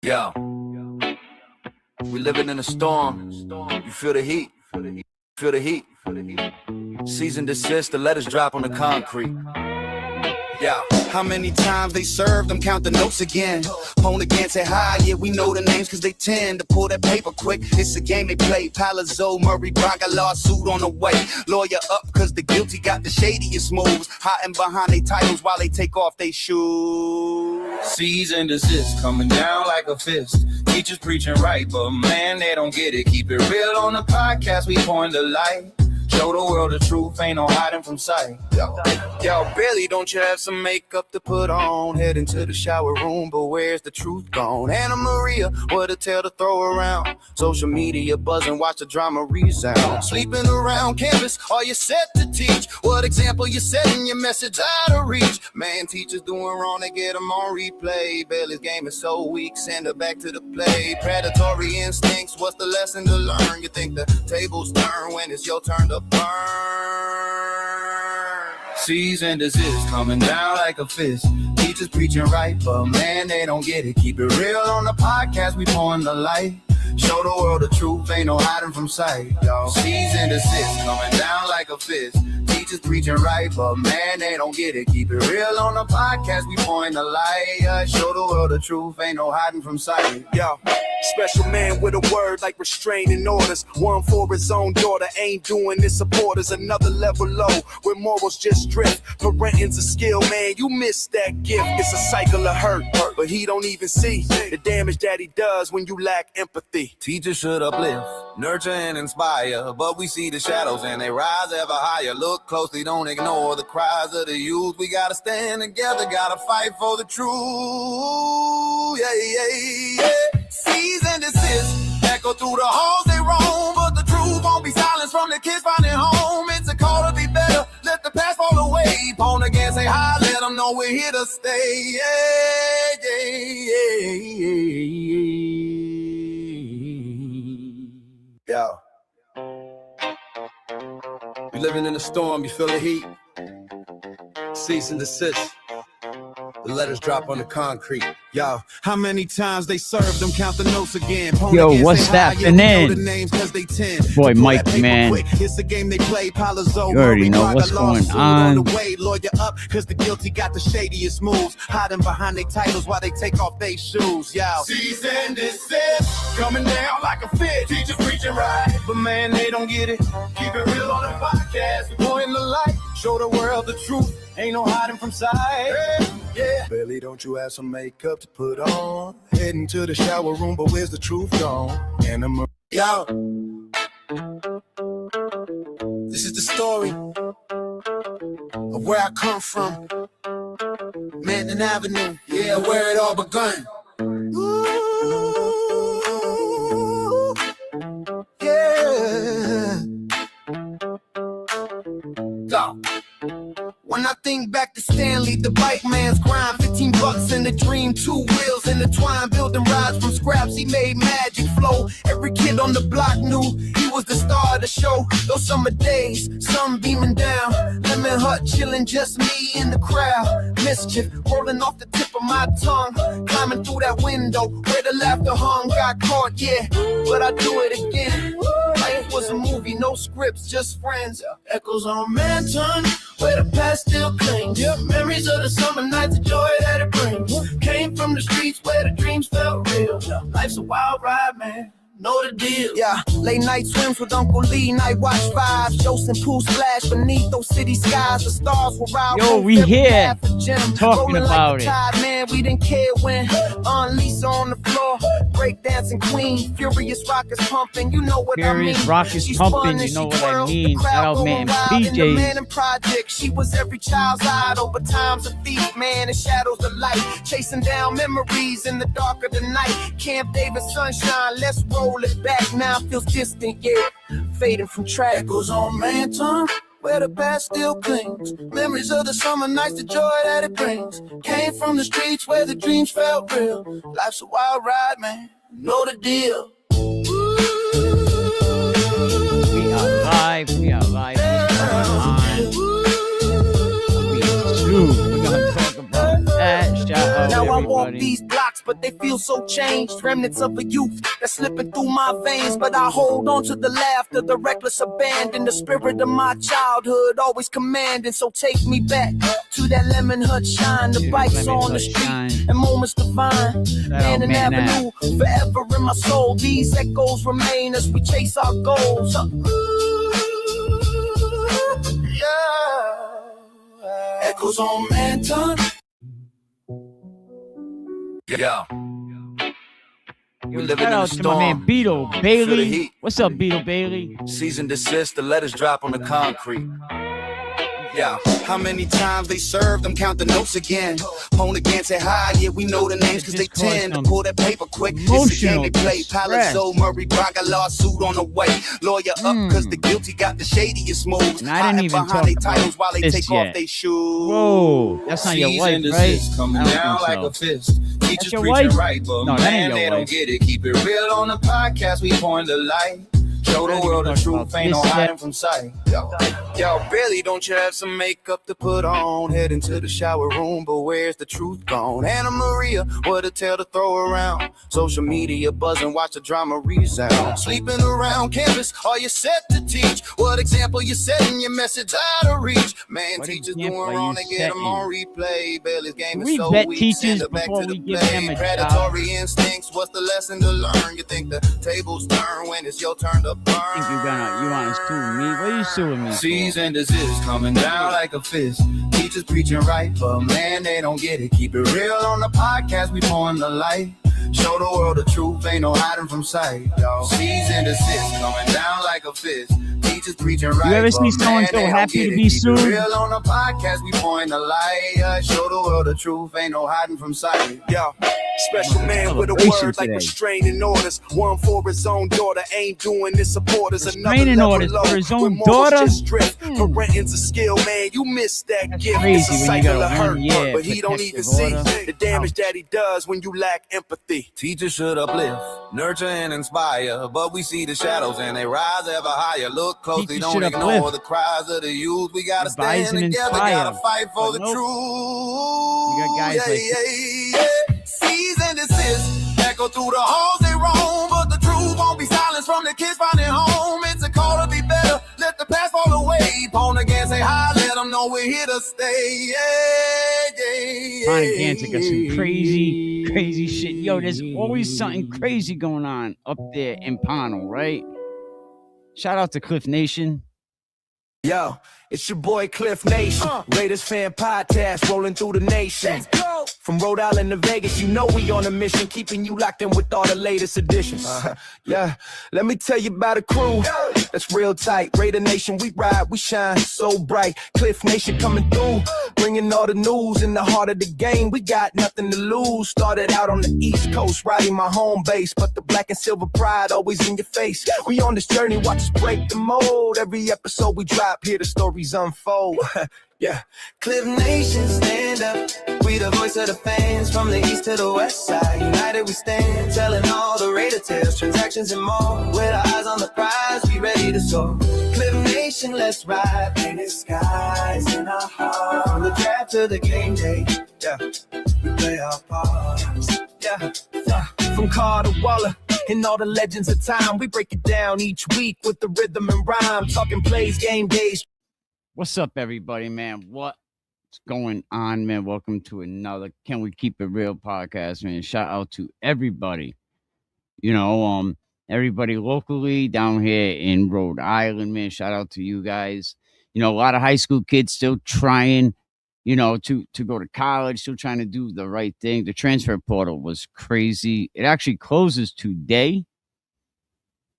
Yo, we living in a storm. You feel the heat. Feel the heat. Cease and desist, the letters drop on the concrete. Yeah. How many times they served them, count the notes again. Phone again, say hi, yeah, we know the names cause they tend to pull that paper quick. It's a game they play. Palazzo, Murray, Bragga, lawsuit on the way. Lawyer up cause the guilty got the shadiest moves. Hiding behind they titles while they take off they shoes. Cease and desist, coming down like a fist. Teachers preaching right, but man, they don't get it. Keep it real on the podcast, we point the light. Show the world the truth, ain't no hiding from sight. Yo, Billy, don't you have some makeup to put on? Head into the shower room, but where's the truth gone? Anna Maria, what a tale to throw around. Social media buzzing, watch the drama resound. Sleeping around campus, are you set to teach? What example you setting your message out of reach? Man, teachers doing wrong, they get them on replay. Bailey's game is so weak, send her back to the play. Predatory instincts, what's the lesson to learn? You think the tables turn when it's your turn to burn. Cease and desist, coming down like a fist. Teachers preaching right, but man, they don't get it. Keep it real on the podcast, we pouring the light. Show the world the truth, ain't no hiding from sight. Yo, cease and desist, coming down like a fist. Teachers preaching right, but man, they don't get it. Keep it real on the podcast, we pouring the light. Show the world the truth, ain't no hiding from sight. Yo, special man with a word like restraining orders. One for his own daughter, ain't doing this supporters. Another level low, where morals just drift. Parenting's a skill, man, you missed that gift. It's a cycle of hurt, but he don't even see the damage that he does when you lack empathy. Teachers should uplift, nurture and inspire, but we see the shadows and they rise ever higher. Look closely, don't ignore the cries of the youth. We gotta stand together, gotta fight for the truth. Yeah. Cease and desist, echo through the halls they roam, but the truth won't be silenced from the kids finding home. It's a call to be better, let the past fall away. Phone again, say hi, let them know we're here to stay. Yo, we living in a storm, you feel the heat. Cease and desist, the letters drop on the concrete. Yo, how many times they served them, count the notes again. Yo, what's happening? Boy, Mike, man. It's a game they play. Palazzo, you already know what's going on. Lawyer up, cause the guilty got the shadiest moves. Hiding behind their titles while they take off their shoes. Yo, cease and desist, coming down like a fit. Teachers preaching right, but man, they don't get it. Keep it real on the podcast, we point the light. Show the world the truth, ain't no hiding from sight. Yeah. Billy, don't you have some makeup to put on? Heading to the shower room, but where's the truth gone? Yo, this is the story of where I come from. Mandan Avenue, yeah, where it all begun. Ooh, yeah. Go. When I think back to Stanley, the bike man's grind, $15 in the dream, 2 wheels intertwined, building rides from scraps. He made magic flow. Every kid on the block knew he was the star of the show. Those summer days, sun beaming down, lemon hut chilling, just me in the crowd. Mischief rolling off the tip of my tongue, climbing through that window where the laughter hung. Got caught, yeah, but I do it again. Life was a movie, no scripts, just friends. Echoes on Manton, where the past still clings. Memories of the summer nights, the joy that it brings. Came from the streets where the dreams felt real. Life's a wild ride, man. Know the deal. Yeah, late night swims with Uncle Lee, night watch 5. Joseph and Pooh splash beneath those city skies. The stars were out. Yo, we here talking about it. Tide, man, we didn't care when. Lisa on the floor, breakdancing queen. Furious rock is pumping, you know what I mean. Furious rock is pumping, you know what I mean. Shout out, man, PJs. Project, she was every child's idol, but time's a thief, man. It shadows the light, chasing down memories in the dark of the night. Camp David sunshine, let's roll it back. Now it feels distant, yeah, fading from track. Echoes on Manton, where the past still clings. Memories of the summer nights, the joy that it brings. Came from the streets where the dreams felt real. Life's a wild ride, man. Know the deal. We are live. What's going on? We're gonna talk about that. Shout out Now everybody. I walk these blocks but they feel so changed. Remnants of a youth that's slipping through my veins, but I hold on to the laughter, the reckless abandon, the spirit of my childhood always commanding. So take me back to that lemon hut shine, the bikes on the street and moments divine. Man and Avenue, forever in my soul. These echoes remain as we chase our goals. Echoes on Manton. Yeah. We Yo, living shout in a out to my man storm. Beattle Feel the Baily. heat. What's up, Beattle Baily? Cease and desist, the letters drop on the concrete. Yeah, how many times they serve them, count the notes again. Phone again, say hi, yeah, we know the names, cause they tend to pull that paper quick. It's a game they play. Palazzo, Murray, Bragga, lawsuit on the way. Lawyer up, cause the guilty got the shadiest moves. And I didn't even behind talk they titles while they this take yet. off their shoes. Whoa, that's not your wife, right? Coming I don't down think like so. a fist. Teachers your preaching wife? right, but No, that man, ain't your they don't wife. get it. Keep it real on the podcast, we point the light. Show the world the truth, ain't no hiding from sight. Yo, Billy, don't you have some makeup to put on? Head into the shower room, but where's the truth gone? Anna Maria, what a tale to throw around. Social media buzzing, watch the drama resound. Sleeping around campus, are you set to teach? What example you setting your message out of reach? Man, What teachers example doing are wrong, you they get them on setting? replay. Billy's game We is so vet weak, teachers send it back before to we the give play. them a job. Predatory instincts, what's the lesson to learn? You think the tables turn when it's your turn to burn? I think you want to sue me? What are you suing me for? Cease and desist, coming down like a fist. Teachers preaching right, but man, they don't get it. Keep it real on the podcast, we pouring the light. Show the world the truth, ain't no hiding from sight. Cease and desist, coming down like a fist. Teachers preaching right, You ever but see someone man, so they don't happy get to it. be Keep sued? it real on the podcast, we pouring the light. Show the world the truth, ain't no hiding from sight. Yo, special man with a Celebration word like today. restraining orders. One for his own daughter, ain't doing this supporters. Another Restraining level orders low, for his own when morals daughter? just drift. Parenting's a skill, man, you missed that gift. crazy It's a when you cycle gotta of hurt, learn, yeah, but he don't even protective see order. the damage that he does when you lack empathy. Teachers should uplift, nurture, and inspire, but we see the shadows and they rise ever higher. Look closely, Teachers don't should ignore uplift, the cries of the youth. We gotta advise, stand and together, inspire. gotta fight for But the nope. truth. You got guys Yeah, like yeah. Cease and desist, echo through the halls they roam, but the truth won't be silenced from the kids finding home. It's a call to be better, let the past fall away. Pawn again, say hi, let them know we're here to stay. Pine Gantic got some crazy shit. Yo, there's always something crazy going on up there in Pownell, right? Shout out to Cliff Nation. Yo, it's your boy Cliff Nation, Raiders fan podcast rolling through the nation. From Rhode Island to Vegas, you know we on a mission, keeping you locked in with all the latest editions. Yeah, let me tell you about a crew that's real tight. Raider Nation, we ride, we shine so bright. Cliff Nation coming through, bringing all the news in the heart of the game. We got nothing to lose. Started out on the East Coast, riding my home base, but the black and silver pride always in your face. We on this journey, watch us break the mold. Every episode we drop, hear the stories unfold. Yeah, Cliff Nation, stand up. We the voice of the fans from the east to the west side. United we stand, telling all the Raider tales, transactions and more. With our eyes on the prize, we ready to soar. Cliff Nation, let's ride. Painted skies in our heart. From the draft to the game day, yeah, we play our parts. Yeah, yeah. from Carter Waller and all the legends of time, we break it down each week with the rhythm and rhyme. Talking plays, game days. What's up, everybody, man? What's going on, man? Welcome to another Can We Keep It Real podcast, man. Shout out to everybody. You know, everybody locally down here in Rhode Island, man. Shout out to you guys. You know, a lot of high school kids still trying, you know, to go to college, still trying to do the right thing. The transfer portal was crazy. It actually closes today.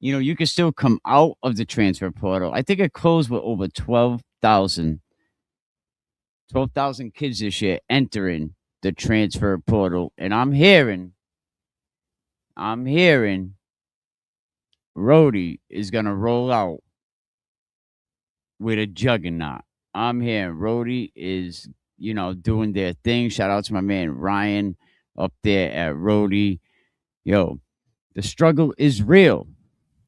You know, you can still come out of the transfer portal. I think it closed with over 12,000 kids this year entering the transfer portal. And I'm hearing Rhodey is going to roll out with a juggernaut. I'm hearing Rhodey is, you know, doing their thing. Shout out to my man Ryan up there at Rhodey. Yo, the struggle is real.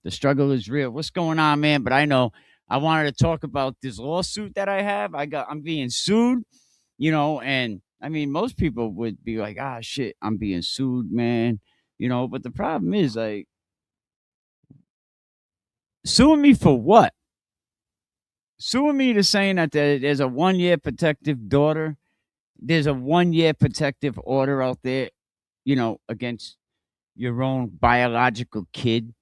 The struggle is real. What's going on, man? But I know I wanted to talk about this lawsuit that I have. I'm being sued, you know, and I mean, most people would be like, ah, shit, I'm being sued, man. But the problem is, like, suing me for what? Suing me to saying that there's a 1-year protective order. There's a 1-year protective order out there, against your own biological kid.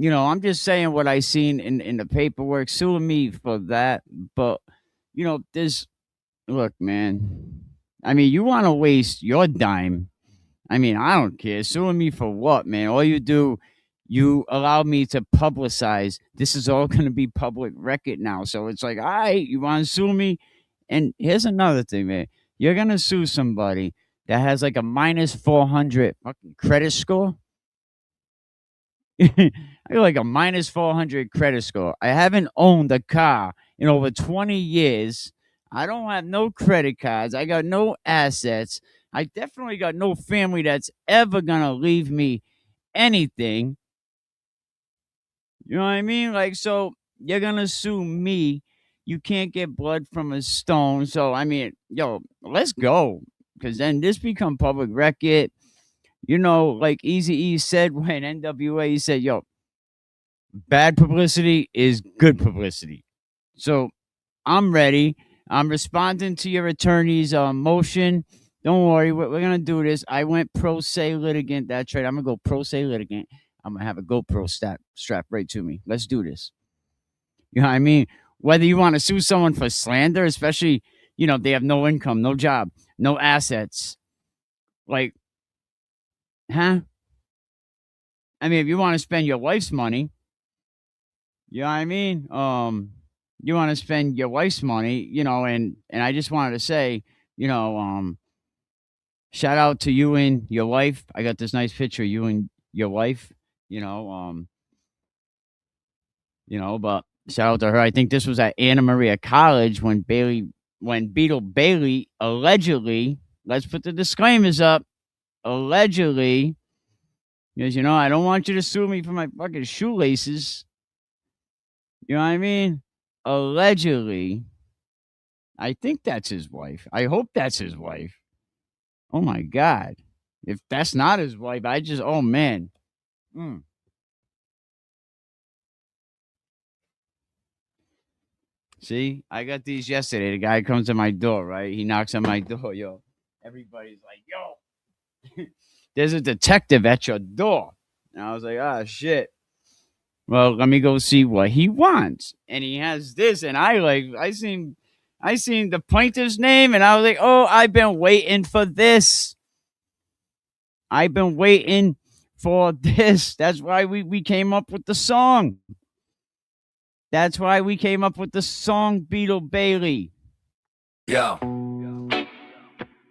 I'm just saying what I seen in the paperwork. Suing me for that. But, look, man. I mean, you want to waste your dime. I mean, I don't care. Suing me for what, man? All you allow me to publicize. This is all going to be public record now. So it's like, all right, you want to sue me? And here's another thing, man. You're going to sue somebody that has like a minus 400 fucking credit score. I got like a minus 400 credit score. I haven't owned a car in over 20 years. I don't have no credit cards. I got no assets. I definitely got no family that's ever going to leave me anything. You know what I mean? Like, so you're going to sue me. You can't get blood from a stone. So, I mean, yo, let's go. Because then this become public record. Like Eazy-E said when NWA, he said, yo, bad publicity is good publicity. So I'm ready. I'm responding to your attorney's motion. Don't worry, we're going to do this. I went pro se litigant. That's right. I'm going to go pro se litigant. I'm going to have a GoPro strap right to me. Let's do this. You know what I mean? Whether you want to sue someone for slander, especially, they have no income, no job, no assets. Like, huh? I mean, if you want to spend your wife's money, you know what I mean? You want to spend your wife's money, and I just wanted to say, shout out to you and your wife. I got this nice picture of you and your wife, but shout out to her. I think this was at Anna Maria College when Beattle Baily allegedly, let's put the disclaimers up, allegedly, because, I don't want you to sue me for my fucking shoelaces. You know what I mean? Allegedly, I think that's his wife. I hope that's his wife. Oh my God. If that's not his wife, oh man. See, I got these yesterday. The guy comes to my door, right? He knocks on my door, yo. Everybody's like, yo, there's a detective at your door. And I was like, ah, shit. Well, let me go see what he wants. And he has this, and I seen the plaintiff's name, and I was like, oh, I've been waiting for this. I've been waiting for this. That's why we came up with the song. That's why we came up with the song Beatles Baily. Yo.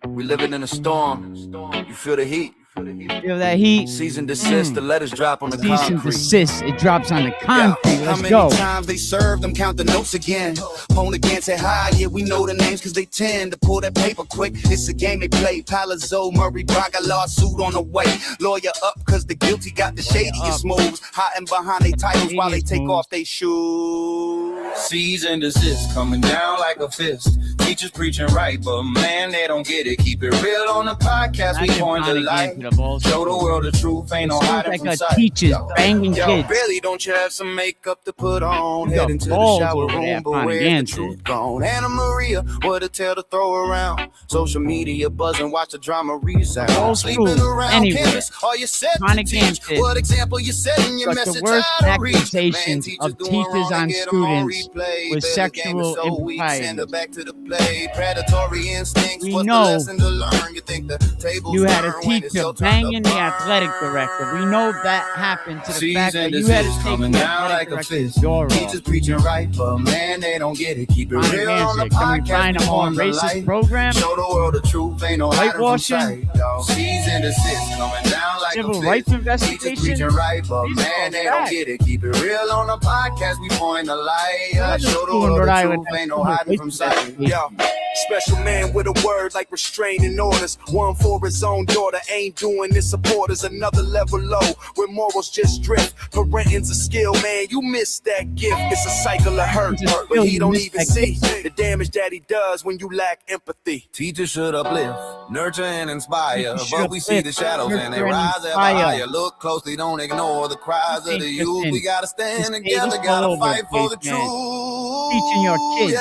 We living in a storm. You feel the heat. Feel that heat? Cease and desist, the letters drop on the Cease concrete. and desist, it drops on the concrete. How Let's many go. times they serve them, count the notes again. Opponent can't say hi, yeah, we know the names cause they tend to pull that paper quick. It's a game they play. Palazzo, Murray, Bragga, lawsuit on the way. Lawyer up cause the guilty got the shadiest moves. Hiding behind they titles while they take off they shoes. Cease and desist, coming down like a fist. Teachers preaching right, but man, they don't get it. Keep it real on the podcast, we point the light. Show the world the truth, ain't no hiding from sight. Teachers banging kids. Really, don't you have some makeup to put on? Head into the shower room, but where's the truth gone? Anna Maria, what a tale to throw around. Social media buzzing, watch the drama resound. Sleeping around campus, all you said to teach. What example you said in your message? The worst accusations of teachers on students with sexual impropriety. Predatory instincts. We know you think the tables you had a teacher banging the athletic director. We know that happened to the fact that you had to take the athletic director's door off. Teachers preaching right, but man, they don't get it. Keep it real on the podcast. Can we find a more racist program? Show the world the truth, ain't no hiding from sight. Cease and desist, coming down like civil a rights fist. investigation. Teachers preaching right, but man, they don't get it. Keep it real on the podcast, we point the light. Show the world the truth, ain't no hiding from sight. Special man with a word like restraining orders. One for his own daughter, ain't doing his supporters. Another level low, where morals just drift. Parenting's a skill, man, you missed that gift. It's a cycle of hurt, but he don't even see the damage that he does when you lack empathy. Teachers should uplift, nurture and inspire, Teachers should but we see the uplift, shadows and they nurture and rise ever inspire. higher. Look closely, don't ignore the cries of the youth. We gotta stand Just together, take it gotta all over, fight for the please, man. truth. Teaching your kids.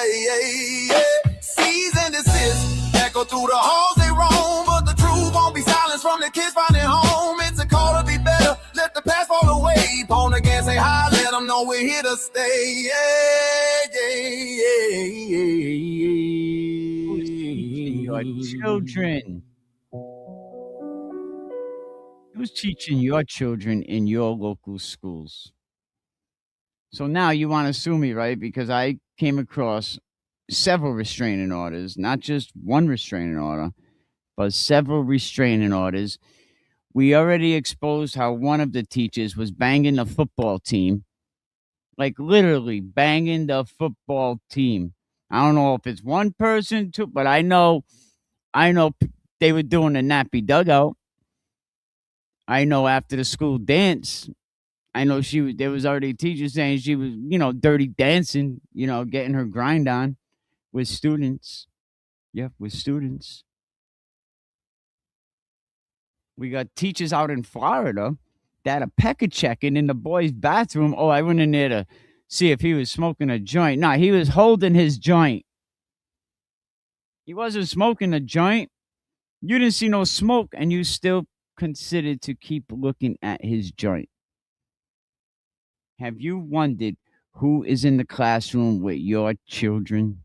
Yeah. Cease and desist. Echo through the halls they roam, but the truth won't be silenced from the kids finding home. It's a call to be better. Let the past fall away. Born again, say hi. Let them know we're here to stay. Who's teaching your children? Who's teaching your children in your local schools? So now you want to sue me, right? Because I came across several restraining orders, not just one restraining order, but several restraining orders. We already exposed how one of the teachers was banging the football team, like literally banging the football team. I don't know if it's one person, two, but I know they were doing a nappy dugout. I know after the school dance, I know there was already a teacher saying she was, dirty dancing, getting her grind on with students. Yeah, with students. We got teachers out in Florida that are pecker checking in the boys' bathroom. Oh, I went in there to see if he was smoking a joint. No, he was holding his joint. He wasn't smoking a joint. You didn't see no smoke, and you still considered to keep looking at his joint. Have you wondered who is in the classroom with your children?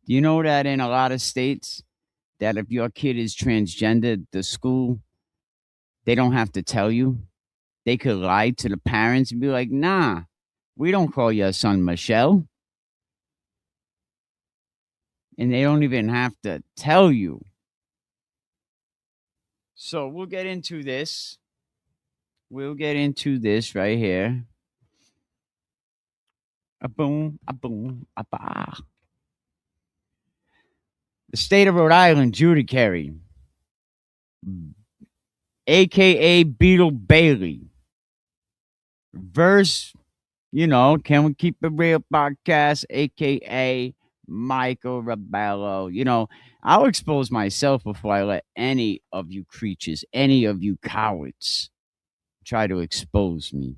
Do you know that in a lot of states, that if your kid is transgender, the school, they don't have to tell you? They could lie to the parents and be like, nah, we don't call your son Michelle. And they don't even have to tell you. So we'll get into this. We'll get into this right here. A boom, a boom, a ba. The state of Rhode Island judiciary, a.k.a. Beattle Baily, verse, Can We Keep It Real podcast, a.k.a. Michael Rebello. I'll expose myself before I let any of you creatures, any of you cowards, try to expose me.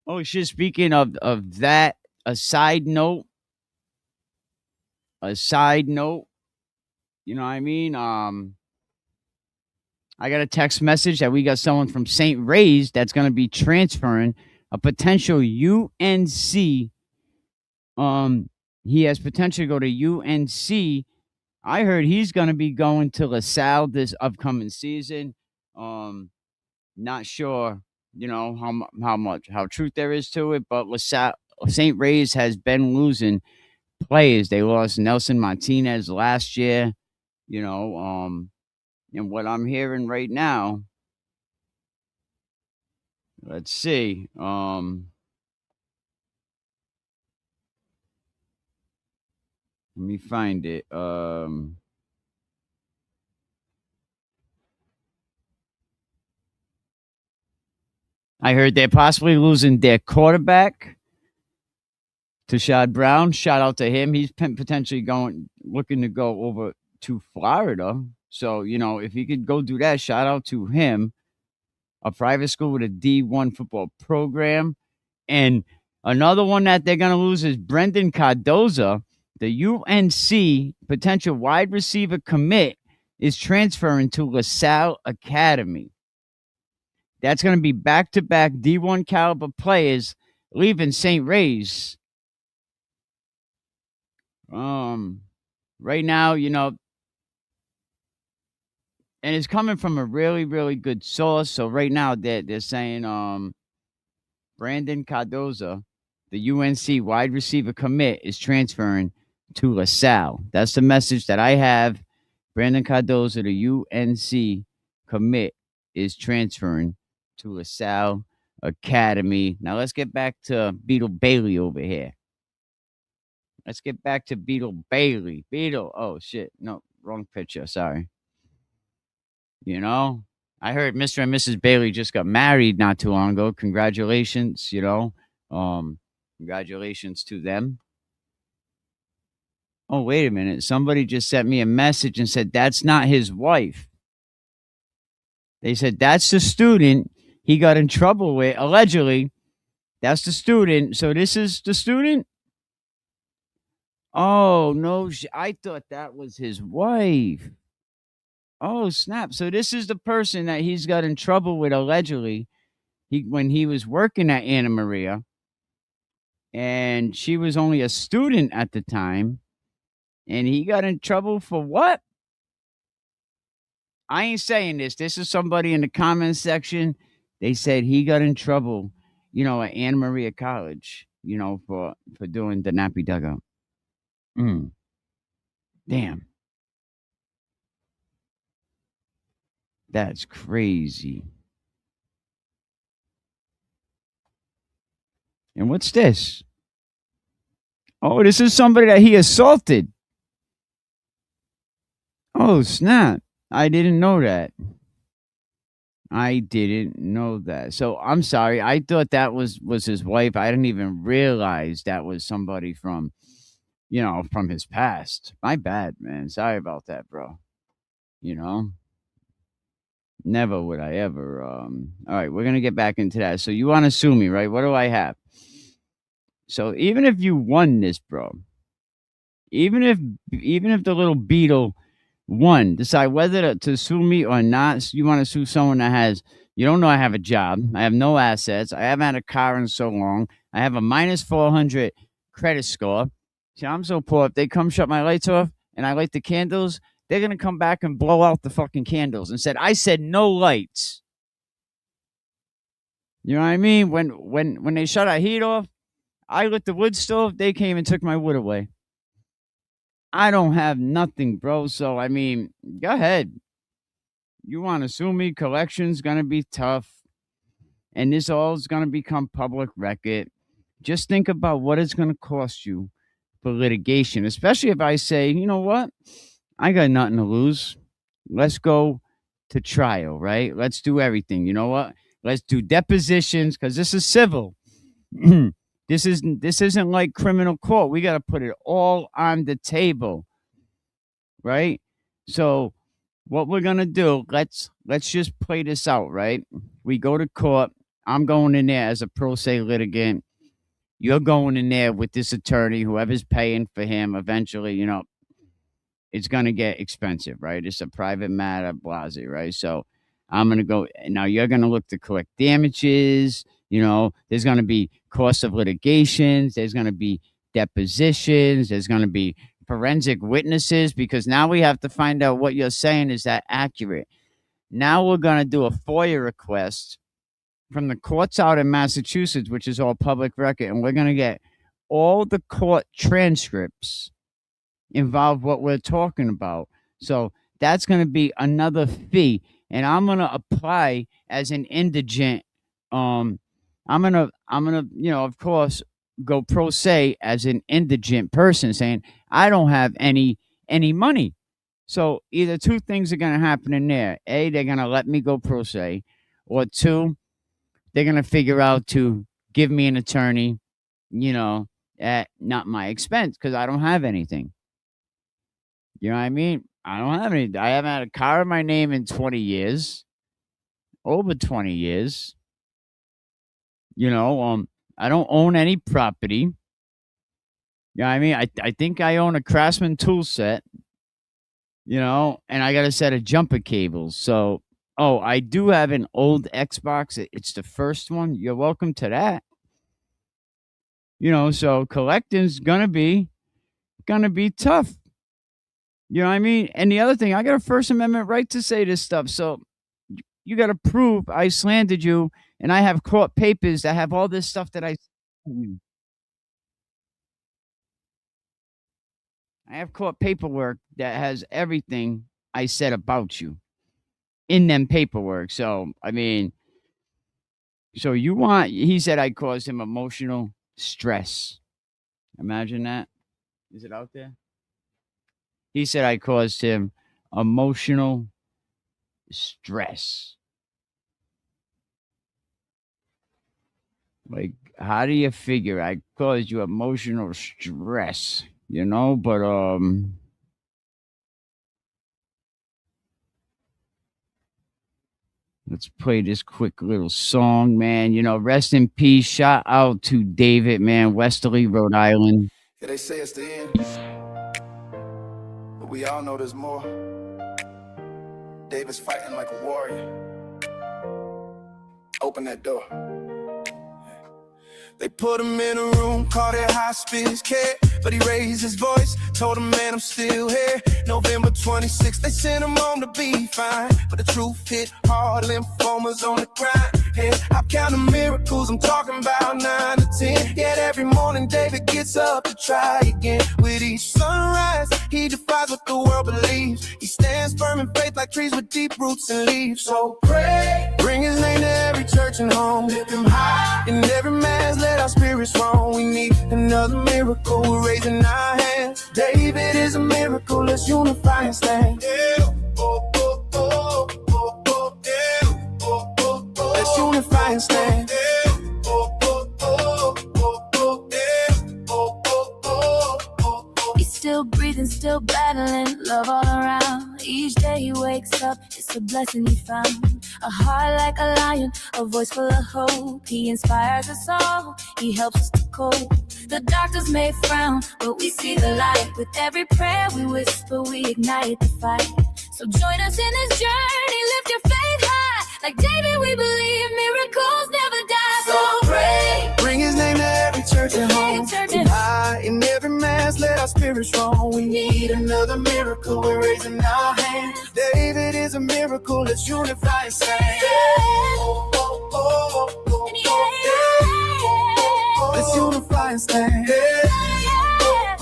Oh, shit, speaking of that, a side note, you know what I mean? I got a text message that we got someone from St. Ray's that's going to be transferring a potential UNC. He has potential to go to UNC. I heard he's going to be going to LaSalle this upcoming season. Not sure, how truth there is to it, but LaSalle, St. Ray's has been losing players. They lost Nelson Martinez last year, and what I'm hearing right now, let's see, let me find it. I heard they're possibly losing their quarterback, Tashad Brown. Shout out to him. He's potentially looking to go over to Florida. So, if he could go do that, shout out to him. A private school with a D1 football program. And another one that they're going to lose is Brendan Cardoza. The UNC potential wide receiver commit is transferring to LaSalle Academy. That's going to be back-to-back D1 caliber players leaving St. Ray's. Right now, and it's coming from a really, really good source. So right now they're saying Brandon Cardoza, the UNC wide receiver commit, is transferring to LaSalle. That's the message that I have. Brandon Cardoza, the UNC commit, is transferring to LaSalle Academy. Now let's get back to Beattle Baily over here. Let's get back to Baily. Beatles. Oh shit. No, wrong picture. Sorry. You know, I heard Mr. and Mrs. Baily just got married not too long ago. Congratulations, congratulations to them. Oh, wait a minute. Somebody just sent me a message and said that's not his wife. They said that's the student he got in trouble with, allegedly. That's the student. So this is the student? Oh, no. I thought that was his wife. Oh, snap. So this is the person that he's got in trouble with, allegedly. When he was working at Anna Maria, and she was only a student at the time, and he got in trouble for what? I ain't saying this. This is somebody in the comments section. They said he got in trouble, at Anna Maria College, for doing the nappy dugout. Damn. That's crazy. And what's this? Oh, this is somebody that he assaulted. Oh, snap. I didn't know that. I didn't know that. So I'm sorry. I thought that was his wife. I didn't even realize that was somebody from, from his past. My bad, man. Sorry about that, bro. Never would I ever. All right, we're gonna get back into that. So you want to sue me, right? What do I have? So even if you won this, bro, even if the little Beatle won, decide whether to sue me or not. You want to sue someone that has, you don't know I have a job, I have no assets, I haven't had a car in so long, I have a minus 400 credit score. See, I'm so poor. If they come shut my lights off and I light the candles, they're gonna come back and blow out the fucking candles and said I said no lights. You know what I mean? When they shut our heat off, I lit the wood stove, they came and took my wood away. I don't have nothing, bro. So, I mean, go ahead. You want to sue me? Collection's going to be tough. And this all is going to become public record. Just think about what it's going to cost you for litigation, especially if I say, you know what? I got nothing to lose. Let's go to trial, right? Let's do everything. You know what? Let's do depositions because this is civil. This isn't like criminal court. We got to put it all on the table, right? So what we're going to do, let's just play this out, right? We go to court. I'm going in there as a pro se litigant. You're going in there with this attorney, whoever's paying for him. Eventually, it's going to get expensive, right? It's a private matter, blase, right? So I'm going to go. Now you're going to look to collect damages. There's going to be cost of litigations. There's going to be depositions. There's going to be forensic witnesses because now we have to find out what you're saying. Is that accurate? Now we're going to do a FOIA request from the courts out in Massachusetts, which is all public record. And we're going to get all the court transcripts involve what we're talking about. So that's going to be another fee. And I'm going to apply as an indigent. I'm gonna, of course, go pro se as an indigent person, saying I don't have any money. So either two things are gonna happen in there: A, they're gonna let me go pro se, or two, they're gonna figure out to give me an attorney, at not my expense because I don't have anything. You know what I mean? I don't have any. I haven't had a car in my name in 20 years, over 20 years. I don't own any property. You know what I mean? I think I own a Craftsman tool set, and I got a set of jumper cables. So, I do have an old Xbox. It's the first one. You're welcome to that. So collecting's gonna be tough. You know what I mean? And the other thing, I got a First Amendment right to say this stuff. So you got to prove I slandered you, and I have court papers that have all this stuff that I have court paperwork that has everything I said about you in them paperwork. So, I mean, he said I caused him emotional stress. Imagine that. Is it out there? He said I caused him emotional stress. Like, how do you figure I caused you emotional stress? You know, but let's play this quick little song, man. You know, rest in peace. Shout out to David, man, Westerly, Rhode Island. Yeah, they say it's the end, but we all know there's more. David's fighting like a warrior. Open that door. They put him in a room, called it hospice care, but he raised his voice, told him, man, I'm still here. November 26th, they sent him home to be fine, but the truth hit hard, lymphomas on the grind. And I'm counting miracles, I'm talking about 9 to 10. Yet every morning David gets up to try again. With each sunrise, he defies what the world believes. He stands firm in faith like trees with deep roots and leaves. So pray, bring his name to every church and home, lift him high in every man's. Let our spirits roam. We need another miracle. We're raising our hands. David is a miracle. Let's unify and stand. Yeah. Oh, oh, oh, oh, oh, yeah. Oh, oh, oh. Let's unify and stand. Yeah. Oh, oh, oh, oh, oh, yeah. Oh, oh, oh, oh, oh. He's still breathing, still battling, love all around. Each day he wakes up, it's a blessing he found. A heart like a lion, a voice full of hope. He inspires us all, he helps us to cope. The doctors may frown, but we see the light. With every prayer we whisper, we ignite the fight. So join us in this journey, lift your faith high. Like David, we believe miracles never die. So pray, bring his name to every church and home. High in every mass, let our spirits roam. We need another miracle, we're raising our hands. David is a miracle, let's unify and stand. Oh, oh, oh, oh, oh, yeah. Let's unify and stand.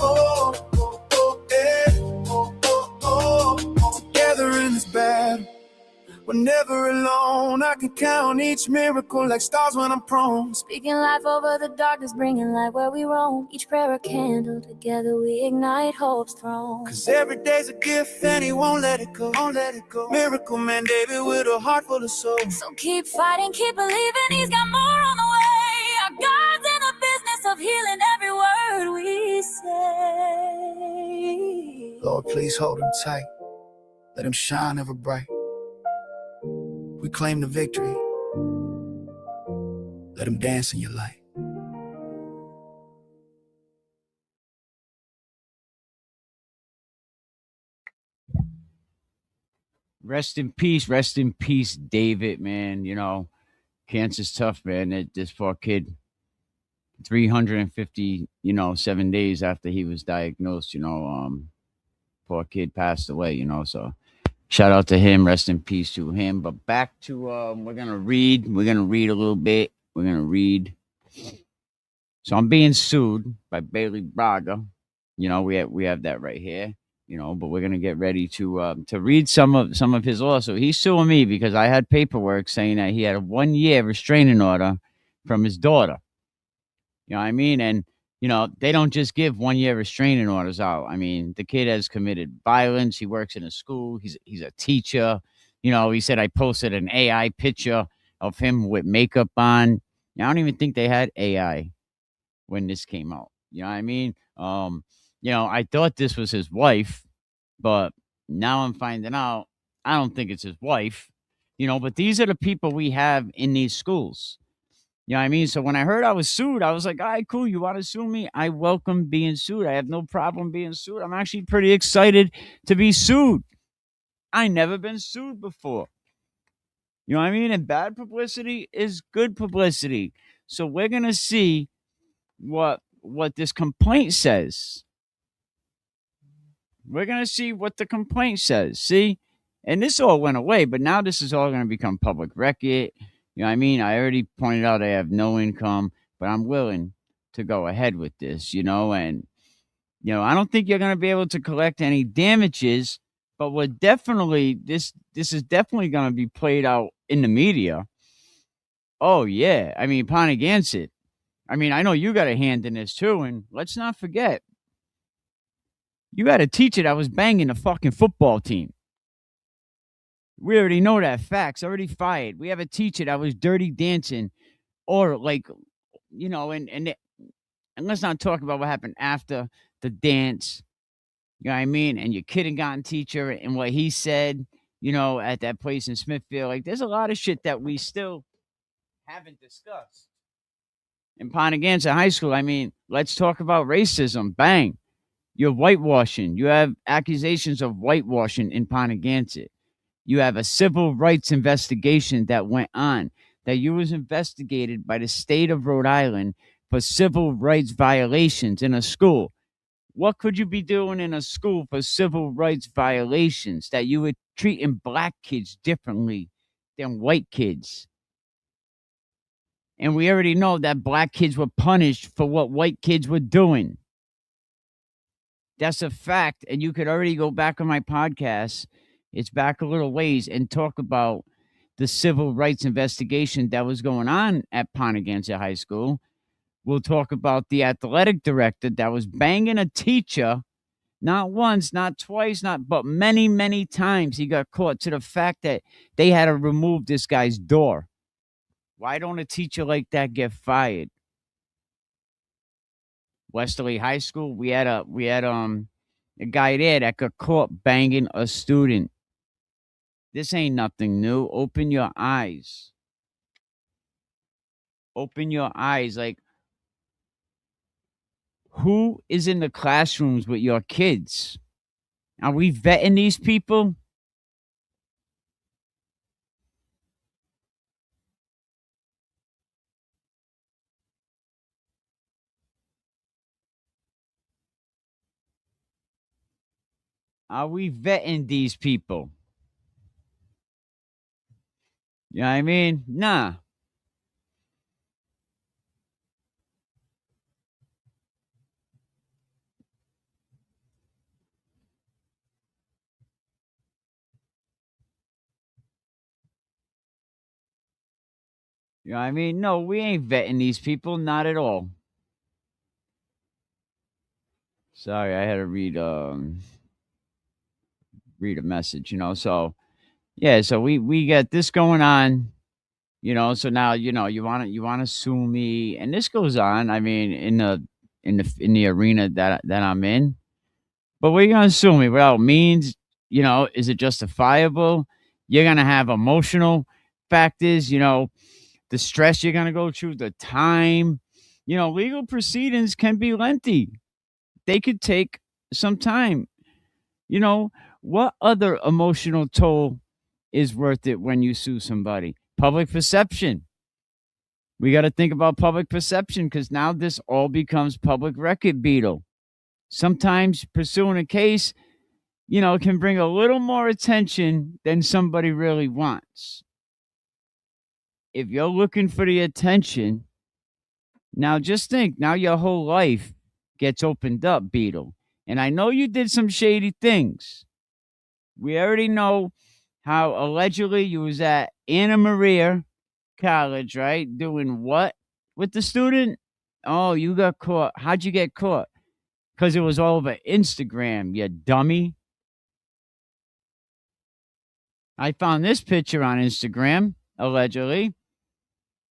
Oh, oh, oh, oh, yeah. Oh, oh, oh. Together in this battle, we're never alone. I can count each miracle like stars when I'm prone. Speaking life over the darkness, bringing light where we roam. Each prayer a candle, together we ignite hope's throne. Cause every day's a gift and he won't let it go, won't let it go. Miracle man David with a heart full of soul. So keep fighting, keep believing, he's got more on the way. Our God's in the business of healing every word we say. Lord, please hold him tight, let him shine ever bright. We claim the victory, let him dance in your light. Rest in peace, David, man. You know, cancer's tough, man. This poor kid, 350, 7 days after he was diagnosed, poor kid passed away, so shout out to him, rest in peace to him. But back to we're gonna read a little bit. So I'm being sued by Baily Bragga. We have that right here. But we're gonna get ready to read some of his lawsuit. He's suing me because I had paperwork saying that he had a 1-year restraining order from his daughter. You know what I mean? And they don't just give 1-year restraining orders out. I mean, the kid has committed violence. He works in a school. He's a teacher. He said I posted an AI picture of him with makeup on. I don't even think they had AI when this came out. You know what I mean? I thought this was his wife, but now I'm finding out I don't think it's his wife. But these are the people we have in these schools. You know what I mean? So when I heard I was sued, I was like, all right, cool. You want to sue me? I welcome being sued. I have no problem being sued. I'm actually pretty excited to be sued. I never been sued before. You know what I mean? And bad publicity is good publicity. So we're going to see what this complaint says. We're going to see what the complaint says. See? And this all went away, but now this is all going to become public record. You know what I mean? I already pointed out I have no income, but I'm willing to go ahead with this, and, I don't think you're going to be able to collect any damages, but we're definitely, this is definitely going to be played out in the media. Oh, yeah. I mean, Ponagansett. I mean, I know you got a hand in this too, and let's not forget, You had a teacher that was banging the fucking football team. We already know that. Facts. Already fired. We have a teacher that was dirty dancing, or like, and let's not talk about what happened after the dance. You know what I mean? And your kindergarten teacher and what he said, at that place in Smithfield. Like, there's a lot of shit that we still haven't discussed. In Ponteganza High School, I mean, let's talk about racism. Bang. You're whitewashing. You have accusations of whitewashing in Ponteganza. You have a civil rights investigation that went on, that you was investigated by the state of Rhode Island for civil rights violations in a school. What could you be doing in a school for civil rights violations that you were treating black kids differently than white kids? And we already know that black kids were punished for what white kids were doing. That's a fact. And you could already go back on my podcast. It's back a little ways and talk about the civil rights investigation that was going on at Ponteganza High School. We'll talk about the athletic director that was banging a teacher, not once, not twice, but many, many times. He got caught, to the fact that they had to remove this guy's door. Why don't a teacher like that get fired? Westerly High School, we had a guy there that got caught banging a student. This ain't nothing new. Open your eyes. Open your eyes. Like, who is in the classrooms with your kids? Are we vetting these people? Are we vetting these people? You know what I mean? Nah. You know what I mean? No, we ain't vetting these people. Not at all. Sorry, I had to read a message, So yeah, so we got this going on, so now, you wanna sue me, and this goes on, I mean, in the arena that I'm in. But what are you gonna sue me without means? Is it justifiable? You're gonna have emotional factors, the stress you're gonna go through, the time. Legal proceedings can be lengthy. They could take some time. What other emotional toll is worth it when you sue somebody? Public perception. We got to think about public perception, because now this all becomes public record, Beattle. Sometimes pursuing a case, can bring a little more attention than somebody really wants. If you're looking for the attention, now just think, now your whole life gets opened up, Beatle. And I know you did some shady things. We already know how allegedly you was at Anna Maria College, right? Doing what with the student? Oh, you got caught. How'd you get caught? Because it was all over Instagram, you dummy. I found this picture on Instagram, allegedly.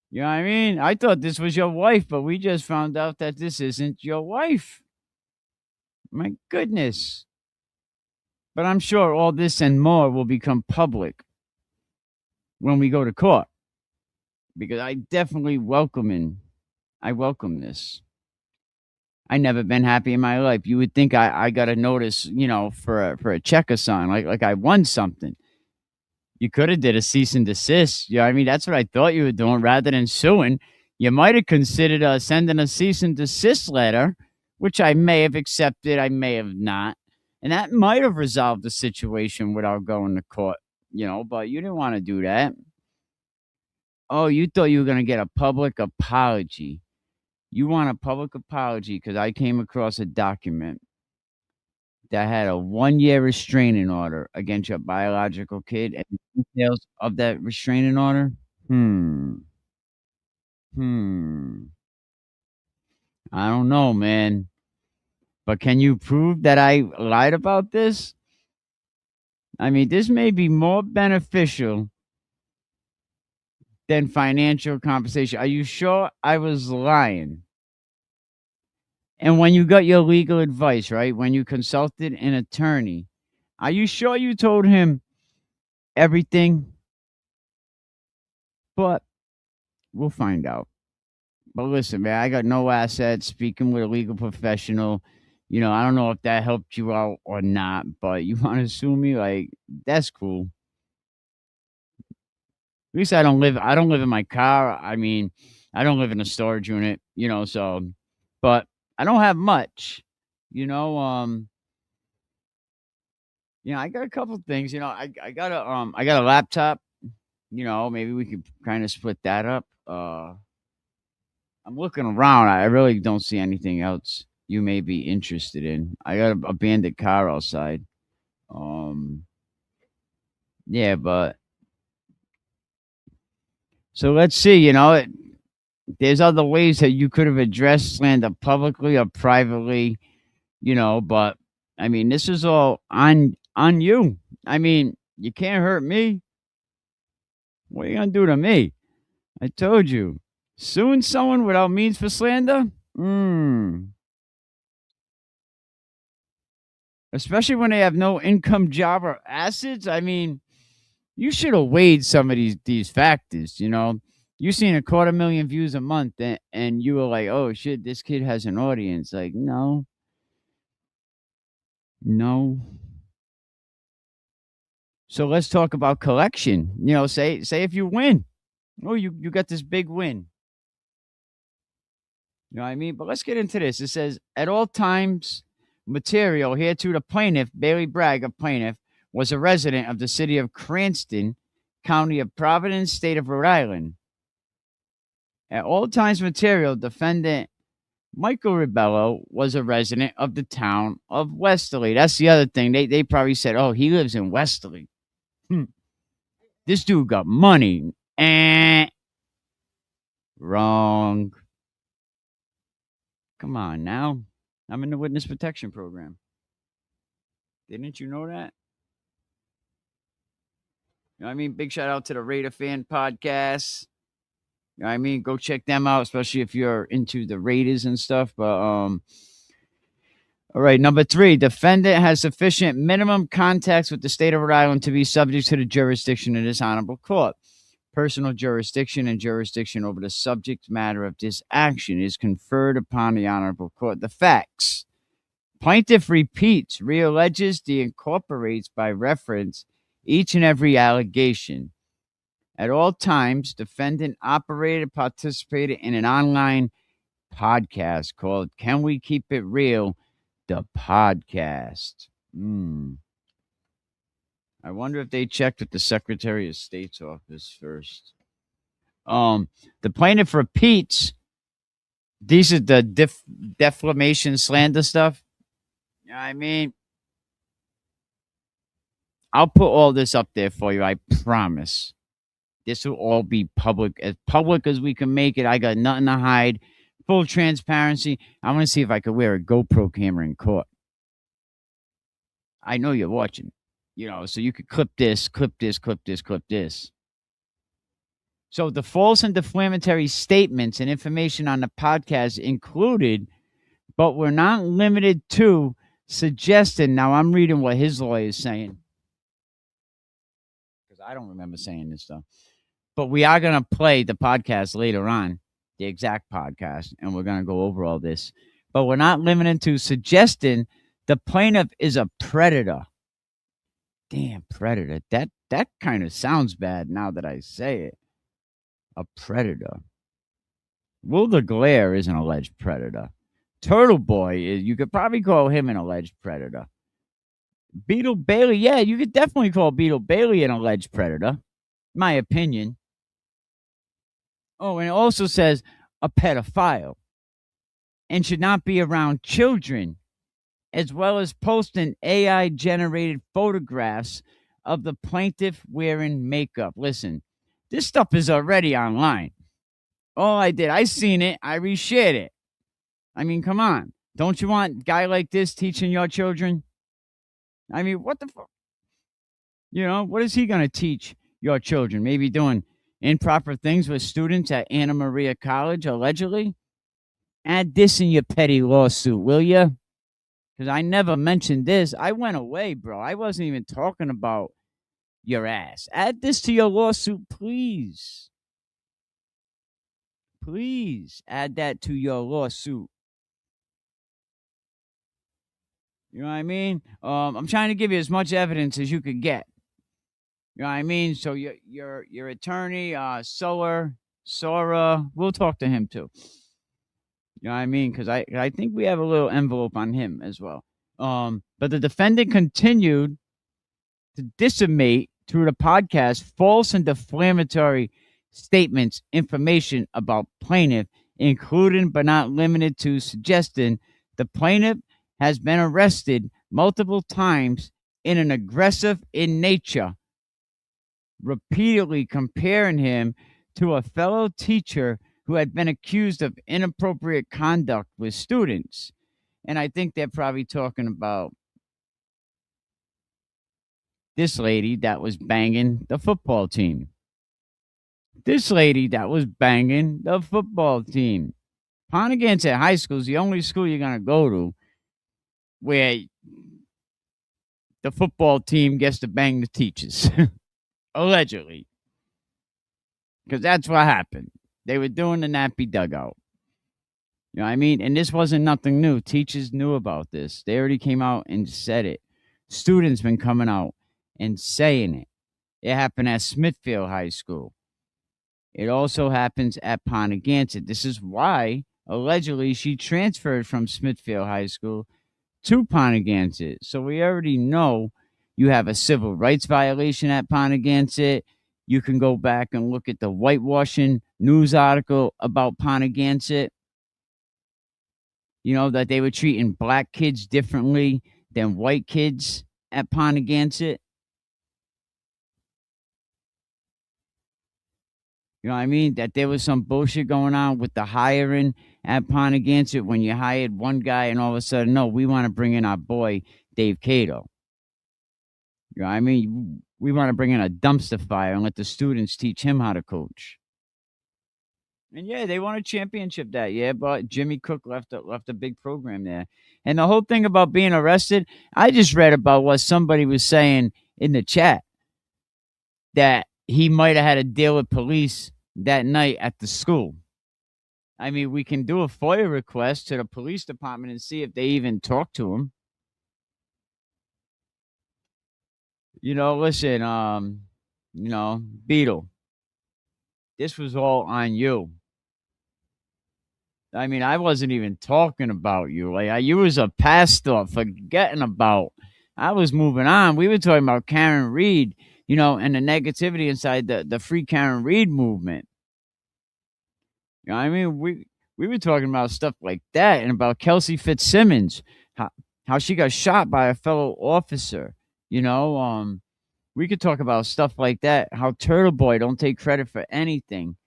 You know what I mean? I thought this was your wife, but we just found out that this isn't your wife. My goodness. But I'm sure all this and more will become public when we go to court, because I definitely welcome this. I never been happy in my life. You would think I got a notice, for a check or something, like I won something. You could have did a cease and desist. You know what I mean? That's what I thought you were doing, rather than suing. You might have considered sending a cease and desist letter, which I may have accepted, I may have not. And that might have resolved the situation without going to court, but you didn't want to do that. Oh, you thought you were going to get a public apology. You want a public apology because I came across a document that had a 1-year restraining order against your biological kid, and the details of that restraining order. I don't know, man. But can you prove that I lied about this? I mean, this may be more beneficial than financial compensation. Are you sure I was lying? And when you got your legal advice, right? When you consulted an attorney, are you sure you told him everything? But we'll find out. But listen, man, I got no assets. Speaking with a legal professional, I don't know if that helped you out or not, but you want to sue me? Like, that's cool. At least I don't live in my car. I mean, I don't live in a storage unit, so but I don't have much. You know, um, I got a couple things, I got a laptop, maybe we could kind of split that up. I'm looking around. I really don't see anything else you may be interested in. I got a abandoned car outside. Um, yeah, but so let's see. There's other ways that you could have addressed slander publicly or privately. But I mean, this is all on you. I mean, you can't hurt me. What are you gonna do to me? I told you, suing someone without means for slander. Especially when they have no income, job, or assets. I mean, you should have weighed some of these factors. You seen 250,000 views a month, and you were like, "Oh shit, this kid has an audience." Like, no, no. So let's talk about collection. Say if you win, oh, you got this big win. You know what I mean? But let's get into this. It says, at all times, material hereto the plaintiff, Baily Bragga, plaintiff, was a resident of the city of Cranston, county of Providence, state of Rhode Island. At all times material, defendant Michael Ribello was a resident of the town of Westerly. That's the other thing. They probably said, oh, he lives in Westerly. This dude got money. Wrong. Come on now. I'm in the witness protection program. Didn't you know that? You know what I mean? Big shout out to the Raider Fan Podcast. You know what I mean? Go check them out, especially if you're into the Raiders and stuff. But all right, number 3, defendant has sufficient minimum contacts with the state of Rhode Island to be subject to the jurisdiction of this honorable court. Personal jurisdiction and jurisdiction over the subject matter of this action is conferred upon the honorable court. The facts. Plaintiff repeats, realleges, incorporates by reference each and every allegation. At all times, defendant operated, participated in an online podcast called Can We Keep It Real? The podcast. I wonder if they checked with the Secretary of State's office first. The plaintiff repeats. These are the defamation slander stuff. You know what I mean? I'll put all this up there for you. I promise. This will all be public as we can make it. I got nothing to hide. Full transparency. I want to see if I could wear a GoPro camera in court. I know you're watching, so you could clip this, clip this, clip this, clip this. So the false and defamatory statements and information on the podcast included, but were not limited to, suggesting. Now I'm reading what his lawyer is saying, because I don't remember saying this stuff. But we are going to play the podcast later on, the exact podcast, and we're going to go over all this. But we're not limited to suggesting the plaintiff is a predator. Damn, predator. That kind of sounds bad now that I say it. A predator. Will the Glare is an alleged predator. Turtle Boy, you could probably call him an alleged predator. Beetle Baily, yeah, you could definitely call Beetle Baily an alleged predator. My opinion. Oh, and it also says a pedophile and should not be around children, as well as posting AI-generated photographs of the plaintiff wearing makeup. Listen, this stuff is already online. All I did, I seen it, I reshared it. I mean, come on. Don't you want a guy like this teaching your children? I mean, what the fuck? You know, what is he going to teach your children? Maybe doing improper things with students at Anna Maria College, allegedly? Add this in your petty lawsuit, will you? Because I never mentioned this. I went away, bro. I wasn't even talking about your ass. Add this to your lawsuit, please. Please add that to your lawsuit. You know what I mean? I'm trying to give you as much evidence as you could get. You know what I mean? So your attorney, Sora, we'll talk to him too. You know what I mean? Because I think we have a little envelope on him as well. But the defendant continued to disseminate through the podcast false and defamatory statements, information about plaintiff, including but not limited to suggesting the plaintiff has been arrested multiple times in an aggressive in nature, repeatedly comparing him to a fellow teacher who had been accused of inappropriate conduct with students. And I think they're probably talking about this lady that was banging the football team. This lady that was banging the football team. Ponegantset High School is the only school you're going to go to where the football team gets to bang the teachers. Allegedly. Because that's what happened. They were doing the nappy dugout. You know what I mean? And this wasn't nothing new. Teachers knew about this. They already came out and said it. Students been coming out and saying it. It happened at Smithfield High School. It also happens at Ponegantset. This is why, allegedly, she transferred from Smithfield High School to Ponegantset. So we already know you have a civil rights violation at Ponegantset. You can go back and look at the whitewashing news article about Ponegantset. You know, that they were treating black kids differently than white kids at Ponegantset. You know what I mean? That there was some bullshit going on with the hiring at Ponegantset when you hired one guy and all of a sudden, no, we want to bring in our boy, Dave Cato. You know what I mean? We want to bring in a dumpster fire and let the students teach him how to coach. And yeah, they won a championship that year, but Jimmy Cook left a big program there. And the whole thing about being arrested, I just read about what somebody was saying in the chat that he might have had a deal with police that night at the school. I mean, we can do a FOIA request to the police department and see if they even talk to him. You know, listen, Beattle, this was all on you. I mean, I wasn't even talking about you. Like, you was a pastor forgetting about. I was moving on. We were talking about Karen Reed, you know, and the negativity inside the Free Karen Reed movement. You know what I mean? We were talking about stuff like that and about Kelsey Fitzsimmons, how she got shot by a fellow officer. You know, we could talk about stuff like that. How Turtle Boy don't take credit for anything.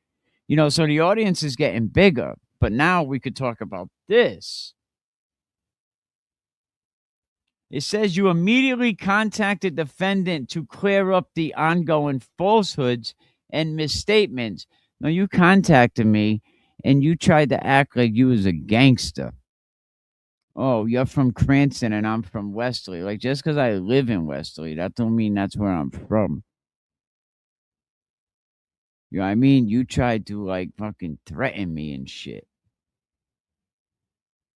You know, so the audience is getting bigger. But now we could talk about this. It says you immediately contacted defendant to clear up the ongoing falsehoods and misstatements. No, you contacted me and you tried to act like you was a gangster. Oh, you're from Cranston and I'm from Westerly. Like, just because I live in Westerly, that don't mean that's where I'm from. You know what I mean? You tried to, like, fucking threaten me and shit.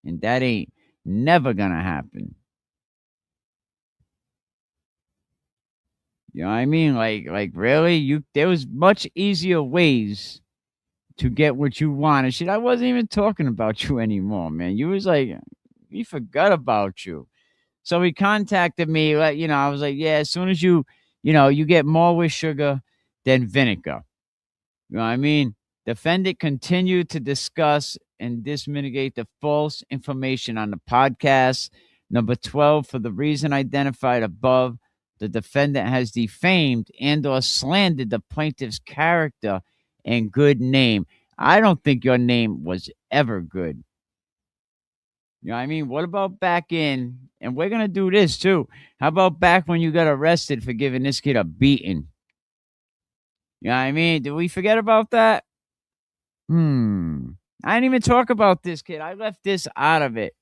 And that ain't never gonna happen. You know what I mean? Like really? There was much easier ways to get what you wanted. Shit, I wasn't even talking about you anymore, man. You was like, we forgot about you. So he contacted me, you know, I was like, yeah, as soon as you get more with sugar than vinegar. You know what I mean? Defendant continued to discuss and dismitigate the false information on the podcast. Number 12, for the reason identified above, the defendant has defamed and or slandered the plaintiff's character and good name. I don't think your name was ever good. You know what I mean? What about back in, and we're going to do this too. How about back when you got arrested for giving this kid a beating? You know what I mean? Did we forget about that? I didn't even talk about this kid. I left this out of it.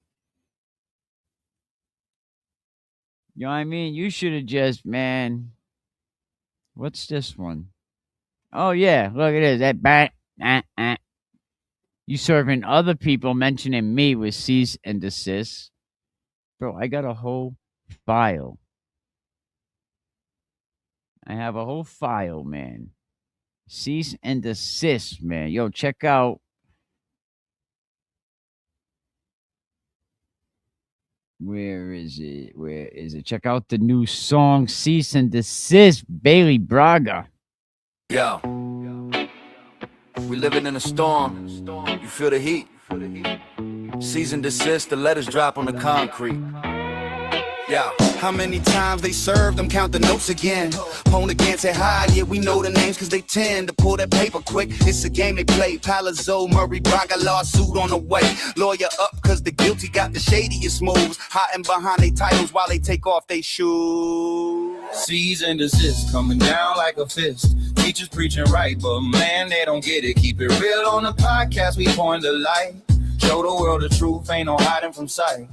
You know what I mean? You should have just, man. What's this one? Oh, yeah. Look at this. That bat. You serving other people mentioning me with cease and desist. Bro, I got a whole file. I have a whole file, man. Cease and desist, man. Yo, check out. Where is it? Where is it? Check out the new song, Cease and Desist, Baily Bragga. Yo, we living in a storm. You feel the heat. Cease and desist, the letters drop on the concrete. Yeah. How many times they served them, count the notes again. Phone again, say hi, yeah, we know the names cause they tend to pull that paper quick. It's a game they play. Palazzo, Murray, Braga, lawsuit on the way. Lawyer up cause the guilty got the shadiest moves. Hiding behind they titles while they take off they shoes. Cease and desist, coming down like a fist. Teachers preaching right, but man, they don't get it. Keep it real on the podcast, we point the light. Show the world the truth, ain't no hiding from sight.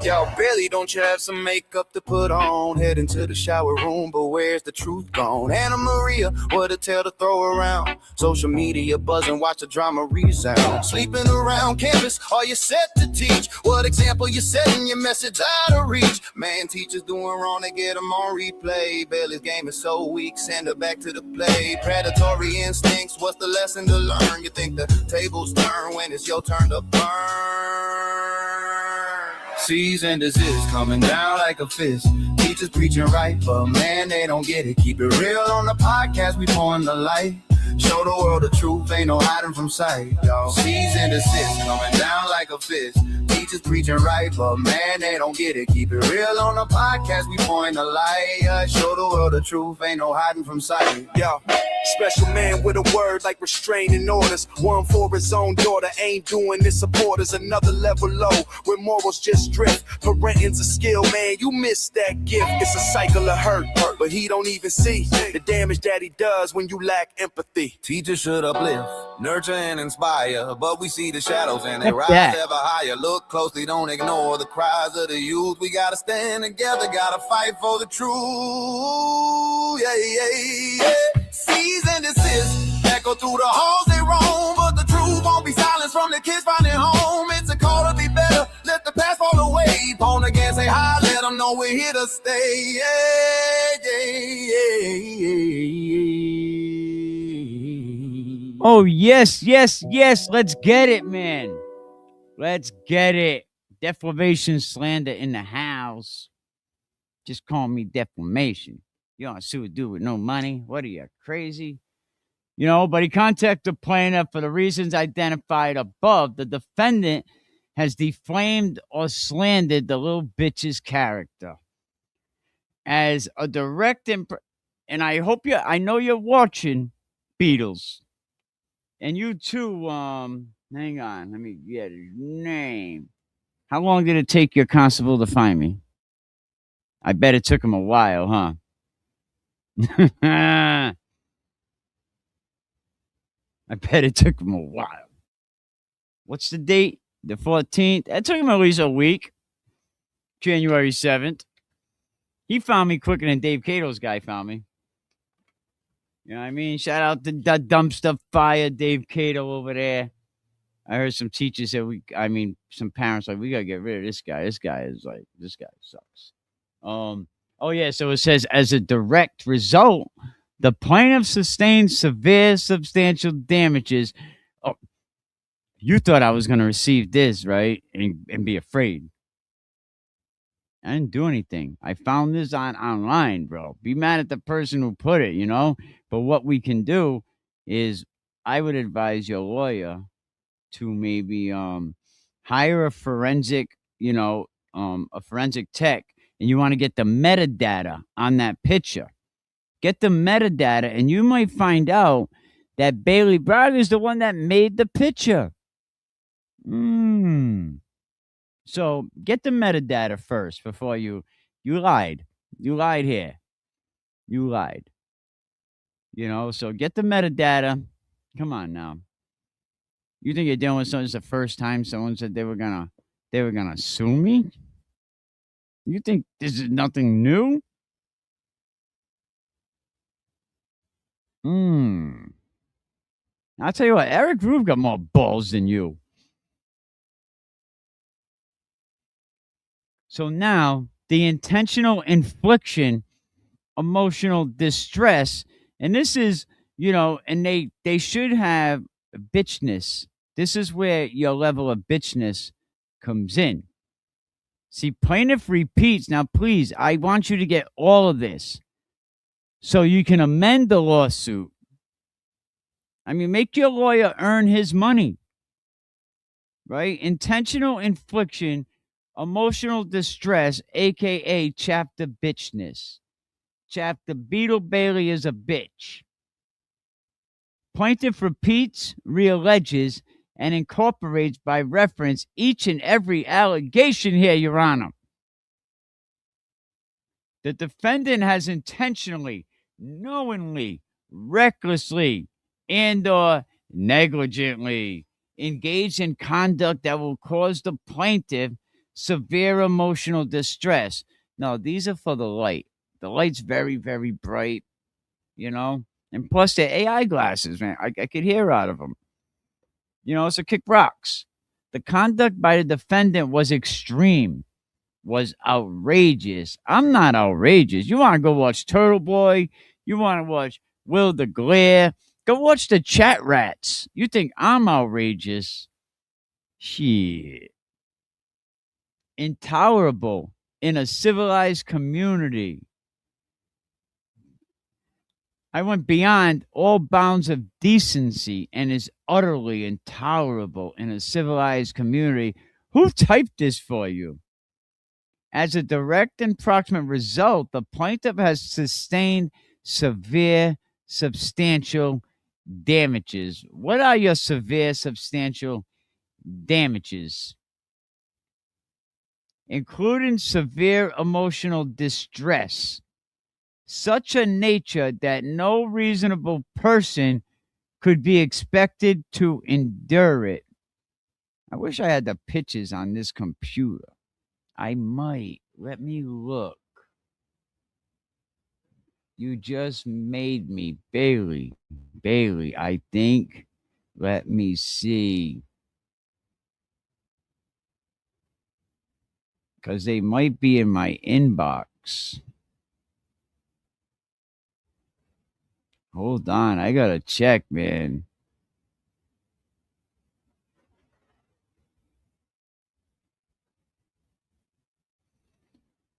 Yo, Billy, don't you have some makeup to put on? Head into the shower room, but where's the truth gone? Anna Maria, what a tale to throw around. Social media buzzing, watch the drama resound. Sleeping around campus, are you set to teach? What example you setting your message out of reach? Man, teachers doing wrong, they get them on replay. Billy's game is so weak, send her back to the play. Predatory instincts, what's the lesson to learn? You think the tables turn when it's your turn to burn? Cease and desist, coming down like a fist. Teachers preaching right, but man, they don't get it. Keep it real on the podcast, we pouring the light. Show the world the truth, ain't no hiding from sight. Cease and desist, coming down like a fist. Teachers preaching right, but man, they don't get it. Keep it real on the podcast, we pouring the light. Show the world the truth, ain't no hiding from sight. Yo, special man with a word like restraining orders. One for his own daughter, ain't doing this supporters. Another level low, where morals just drift. Parenting's a skill, man, you missed that gift. It's a cycle of hurt, but he don't even see the damage that he does when you lack empathy. Teachers should uplift, nurture and inspire, but we see the shadows and they Fuck rise that. ever higher. Look closely, don't ignore the cries of the youth. We gotta stand together, gotta fight for the truth. Yeah, yeah, yeah. Cease and desist, echo through the halls they roam, but the truth won't be silenced from the kids finding home. It's a call to be better, let the past fall away. Born again, say hi, let them know we're here to stay. Oh, yes, yes, yes. Let's get it, man. Let's get it. Defamation slander in the house. Just call me defamation. You don't sue a dude with no money. What are you, crazy? You know, but he contacted the plaintiff for the reasons identified above. The defendant has defamed or slandered the little bitch's character as a direct and I hope I know you're watching, Beatles. And you too, hang on, let me get his name. How long did it take your constable to find me? I bet it took him a while, huh? I bet it took him a while. What's the date? The 14th? That took him at least a week. January 7th. He found me quicker than Dave Cato's guy found me. You know what I mean? Shout out to the dumpster fire, Dave Cato over there. I heard some teachers say some parents like, we gotta get rid of this guy. This guy sucks. Oh yeah, so it says as a direct result, the plaintiff sustained severe substantial damages. Oh, you thought I was gonna receive this, right? And be afraid. I didn't do anything. I found this online, bro. Be mad at the person who put it, you know? But what we can do is I would advise your lawyer to maybe hire a forensic, a forensic tech, and you want to get the metadata on that picture. Get the metadata, and you might find out that Baily Bragga is the one that made the picture. So get the metadata first before you lied. You lied here. You lied. So get the metadata. Come on now. You think you're dealing with someone? It's the first time someone said they were gonna sue me? You think this is nothing new? I'll tell you what, Eric Rube got more balls than you. So now the intentional infliction, emotional distress, and this is, and they should have bitchness. This is where your level of bitchness comes in. See, plaintiff repeats. Now, please, I want you to get all of this so you can amend the lawsuit. I mean, make your lawyer earn his money, right? Intentional infliction, emotional distress, a.k.a. chapter bitchness. Chapter Beattle Baily is a bitch. Plaintiff repeats, realleges, and incorporates by reference each and every allegation here, Your Honor. The defendant has intentionally, knowingly, recklessly, and or negligently engaged in conduct that will cause the plaintiff severe emotional distress. No, these are for the light. The light's very, very bright, and plus they're AI glasses, man. I could hear out of them. So kick rocks. The conduct by the defendant was extreme, was outrageous. I'm not outrageous. You want to go watch Turtle Boy? You want to watch Will the Glare? Go watch the Chat Rats. You think I'm outrageous? Shit. Intolerable in a civilized community. I went beyond all bounds of decency and is utterly intolerable in a civilized community. Who typed this for you? As a direct and proximate result, the plaintiff has sustained severe, substantial damages. What are your severe, substantial damages? Including severe emotional distress, such a nature that no reasonable person could be expected to endure it. I wish I had the pictures on this computer. I might. Let me look. You just made me. Baily, I think. Let me see. Because they might be in my inbox. Hold on. I got to check, man.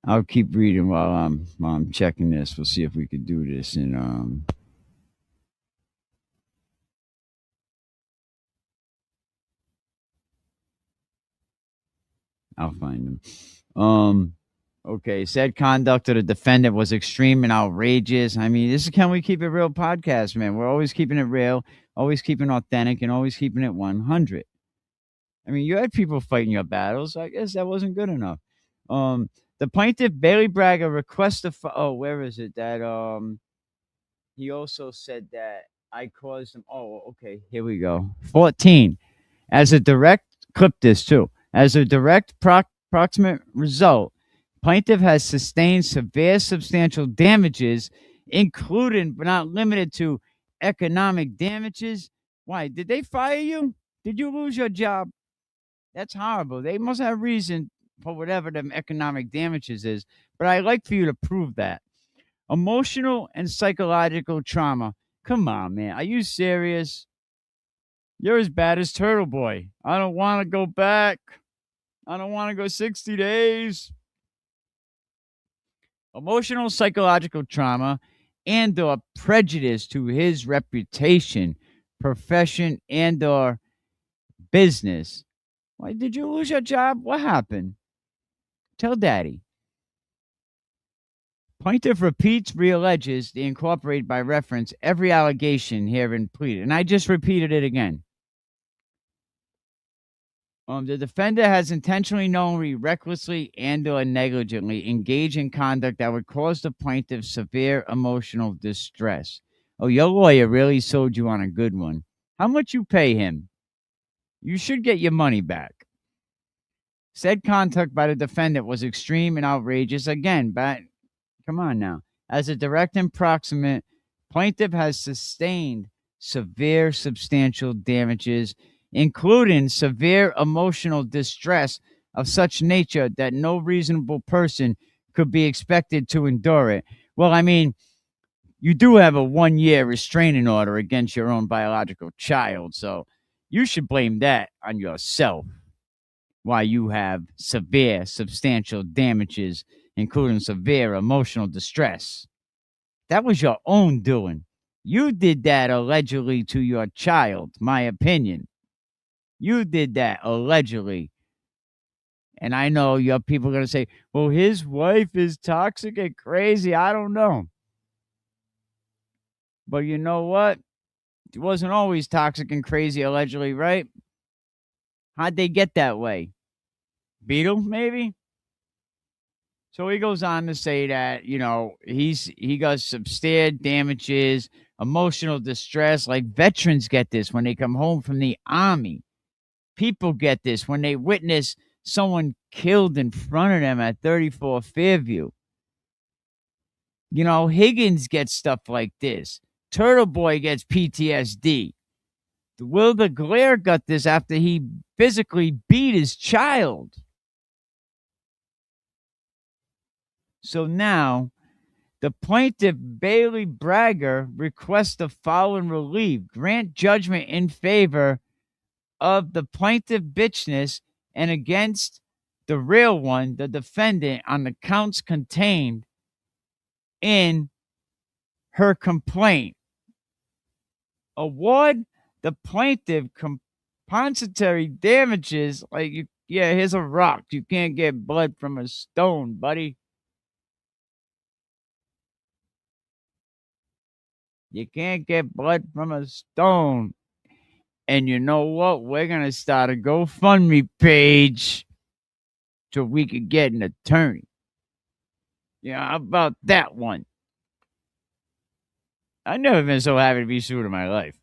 I'll keep reading while I'm checking this. We'll see if we could do this in I'll find them. Okay, said conduct of the defendant was extreme and outrageous. I mean, this is Can We Keep It Real podcast, man. We're always keeping it real, always keeping authentic, and always keeping it 100. I mean, you had people fighting your battles. I guess that wasn't good enough. The plaintiff, Baily Bragga, requested where is it? That he also said that I caused him. Oh, okay, here we go. 14. As a direct, clip this too. As a direct proximate result, plaintiff has sustained severe substantial damages, including but not limited to economic damages. Why? Did they fire you? Did you lose your job? That's horrible. They must have reason for whatever the economic damages is. But I'd like for you to prove that. Emotional and psychological trauma. Come on, man. Are you serious? You're as bad as Turtle Boy. I don't want to go back. I don't want to go 60 days. Emotional, psychological trauma and or prejudice to his reputation, profession, and or business. Why did you lose your job? What happened? Tell daddy. Plaintiff repeats, realleges, the incorporate by reference every allegation herein pleaded. And I just repeated it again. The defendant has intentionally, knowingly, recklessly, and/or negligently engaged in conduct that would cause the plaintiff severe emotional distress. Oh, your lawyer really sold you on a good one. How much you pay him? You should get your money back. Said conduct by the defendant was extreme and outrageous. Again, but come on now. As a direct and proximate, plaintiff has sustained severe substantial damages, including severe emotional distress of such nature that no reasonable person could be expected to endure it. Well, I mean, you do have a 1-year restraining order against your own biological child, so you should blame that on yourself. Why you have severe substantial damages, including severe emotional distress. That was your own doing. You did that allegedly to your child, my opinion. You did that allegedly. And I know your people are going to say, well, his wife is toxic and crazy. I don't know. But you know what? He wasn't always toxic and crazy, allegedly, right? How'd they get that way? Beattle, maybe? So he goes on to say that, he got severe damages, emotional distress. Like veterans get this when they come home from the army. People get this when they witness someone killed in front of them at 34 Fairview. Higgins gets stuff like this. Turtle Boy gets PTSD. Will the Glare got this after he physically beat his child. So now, the plaintiff, Baily Bragga, requests the following relief: grant judgment in favor of the plaintiff bitchness and against the real one, the defendant, on the counts contained in her complaint. Award the plaintiff compensatory damages. Here's a rock. You can't get blood from a stone, buddy. You can't get blood from a stone. And you know what? We're going to start a GoFundMe page so we could get an attorney. How about that one? I've never been so happy to be sued in my life.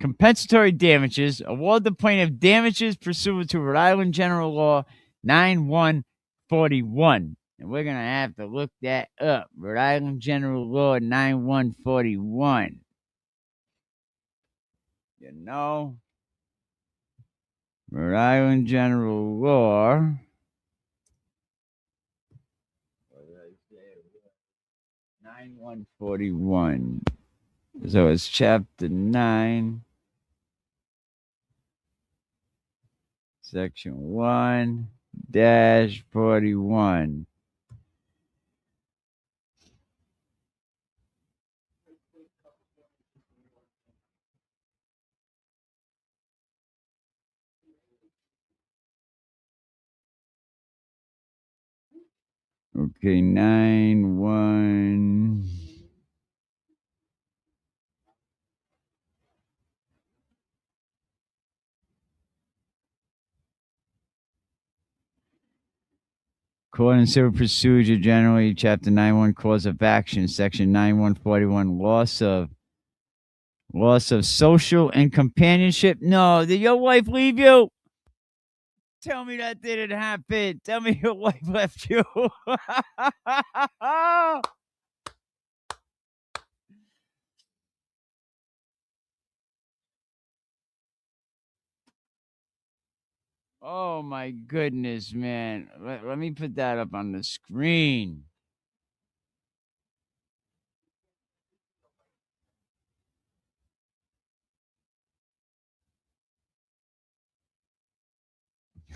Compensatory damages. Award the plaintiff damages pursuant to Rhode Island General Law 9141. And we're going to have to look that up. Rhode Island General Law 9141. Rhode Island General Law. What did I say? 9141. So it's Chapter 9, Section 1-41. Okay, 9-1. Court and Civil Procedure Generally, Chapter 91, Cause of Action, Section 9141, loss of social and companionship. No, did your wife leave you? Tell me that didn't happen. Tell me your wife left you. Oh my goodness, man. Let me put that up on the screen.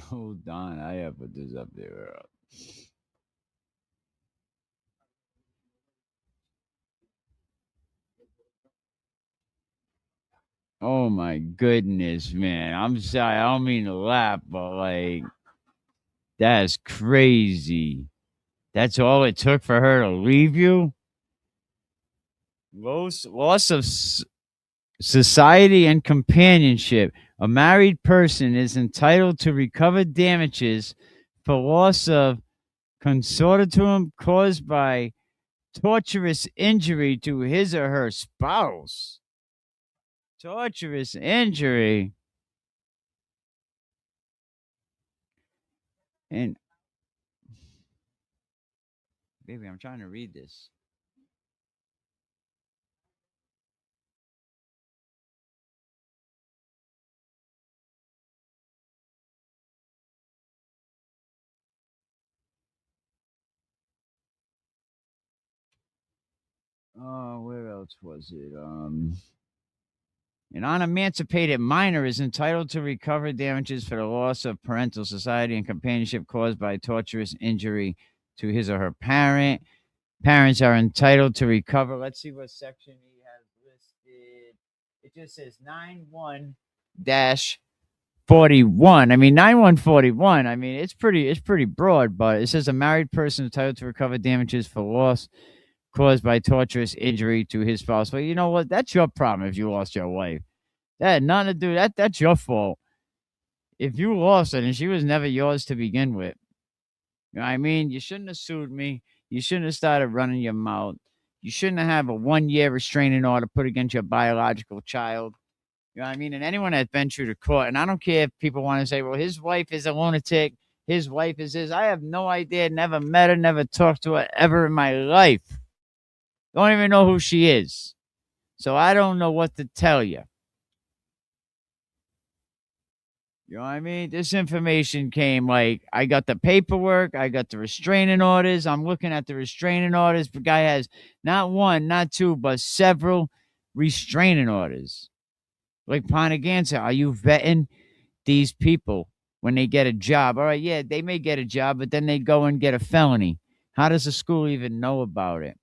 Hold on. I have put this up there. Oh my goodness, man. I'm sorry. I don't mean to laugh, but that's crazy. That's all it took for her to leave you? Loss of society and companionship. A married person is entitled to recover damages for loss of consortium caused by torturous injury to his or her spouse. Torturous injury. And baby, I'm trying to read this. Where else was it? An unemancipated minor is entitled to recover damages for the loss of parental society and companionship caused by torturous injury to his or her parent. Parents are entitled to recover. Let's see what section he has listed. It just says 91 41. I mean 9141. I mean it's pretty broad, but it says a married person entitled to recover damages for loss caused by torturous injury to his spouse. Well, you know what? That's your problem if you lost your wife. That had nothing to do. That's your fault. If you lost her and she was never yours to begin with. You know what I mean? You shouldn't have sued me. You shouldn't have started running your mouth. You shouldn't have a 1 year restraining order put against your biological child. You know what I mean? And anyone that been through the court, and I don't care if people want to say, well, his wife is a lunatic, his wife is this. I have no idea, never met her, never talked to her ever in my life. Don't even know who she is. So I don't know what to tell you. You know what I mean? This information came like I got the paperwork, I got the restraining orders. I'm looking at the restraining orders. The guy has not one, not two, but several restraining orders. Like Pontiganza, are you vetting these people when they get a job? All right, yeah, they may get a job, but then they go and get a felony. How does the school even know about it?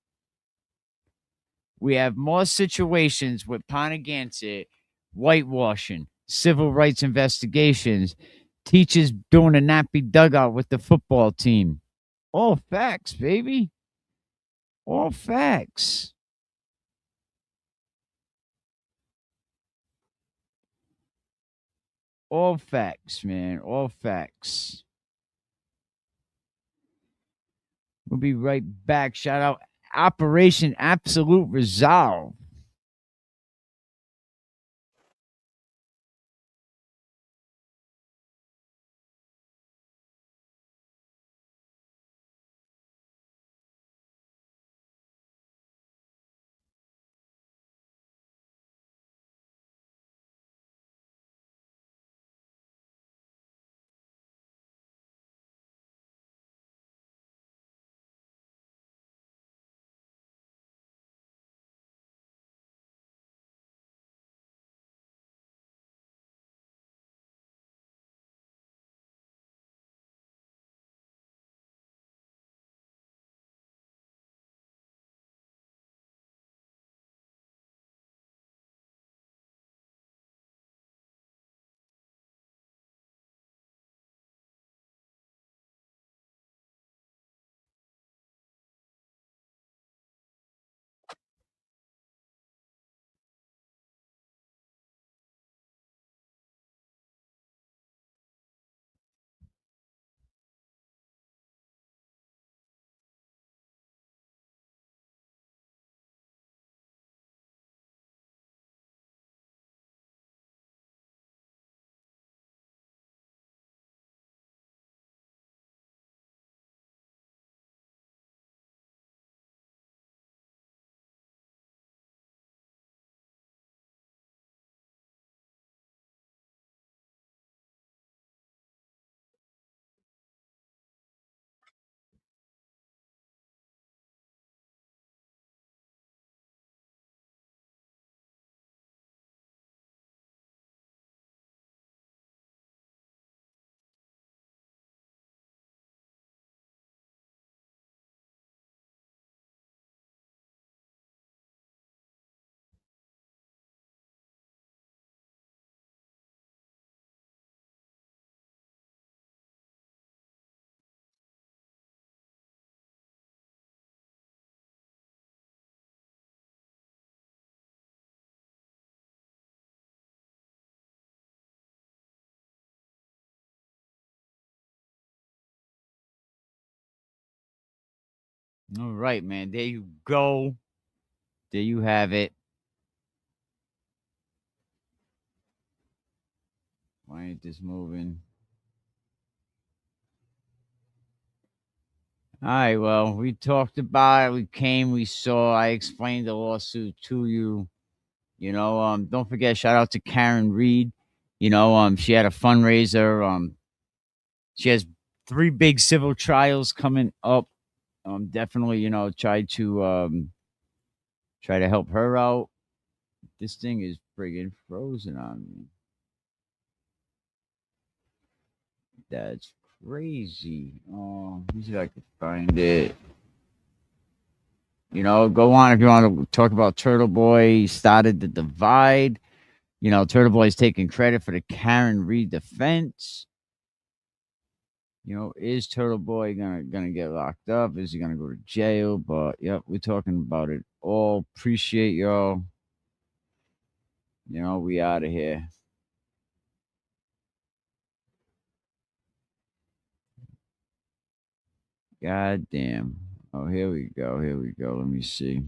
We have more situations with Pontiganza, whitewashing, civil rights investigations, teachers doing a nappy dugout with the football team. All facts, baby. All facts. All facts, man. All facts. We'll be right back. Shout out Operation Absolute Resolve. All right, man. There you go. There you have it. Why ain't this moving? All right, well, we talked about it. We came, we saw. I explained the lawsuit to you. Don't forget, shout out to Karen Reed. She had a fundraiser. She has 3 big civil trials coming up. Definitely, try to help her out. This thing is friggin' frozen on me. That's crazy. Oh, let me see if I can find it. Go on if you want to talk about Turtle Boy. He started the divide. Turtle Boy's taking credit for the Karen Reed defense. Is Turtle Boy gonna get locked up? Is he gonna go to jail? But yep, we're talking about it all. Appreciate y'all. We out of here. God damn. Oh, here we go. Here we go. Let me see.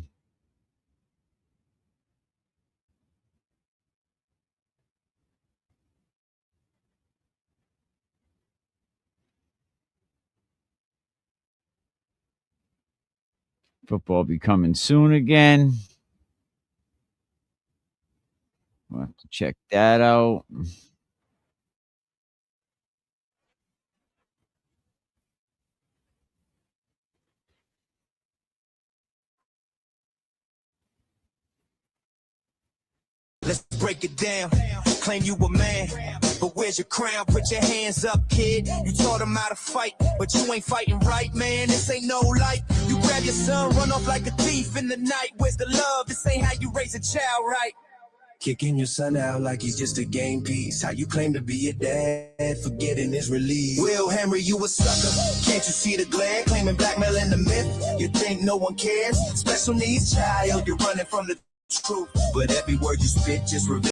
Football be coming soon again. We'll have to check that out. Let's break it down. Claim you a man, but where's your crown? Put your hands up, kid. You taught him how to fight, but you ain't fighting right, man. This ain't no light. You grab your son, run off like a thief in the night. Where's the love? This ain't how you raise a child, right? Kicking your son out like he's just a game piece. How you claim to be a dad, forgetting his release. Will Henry, you a sucker. Can't you see the glare? Claiming blackmail in the myth. You think no one cares? Special needs child, you're running from the truth. But every word you spit just reveals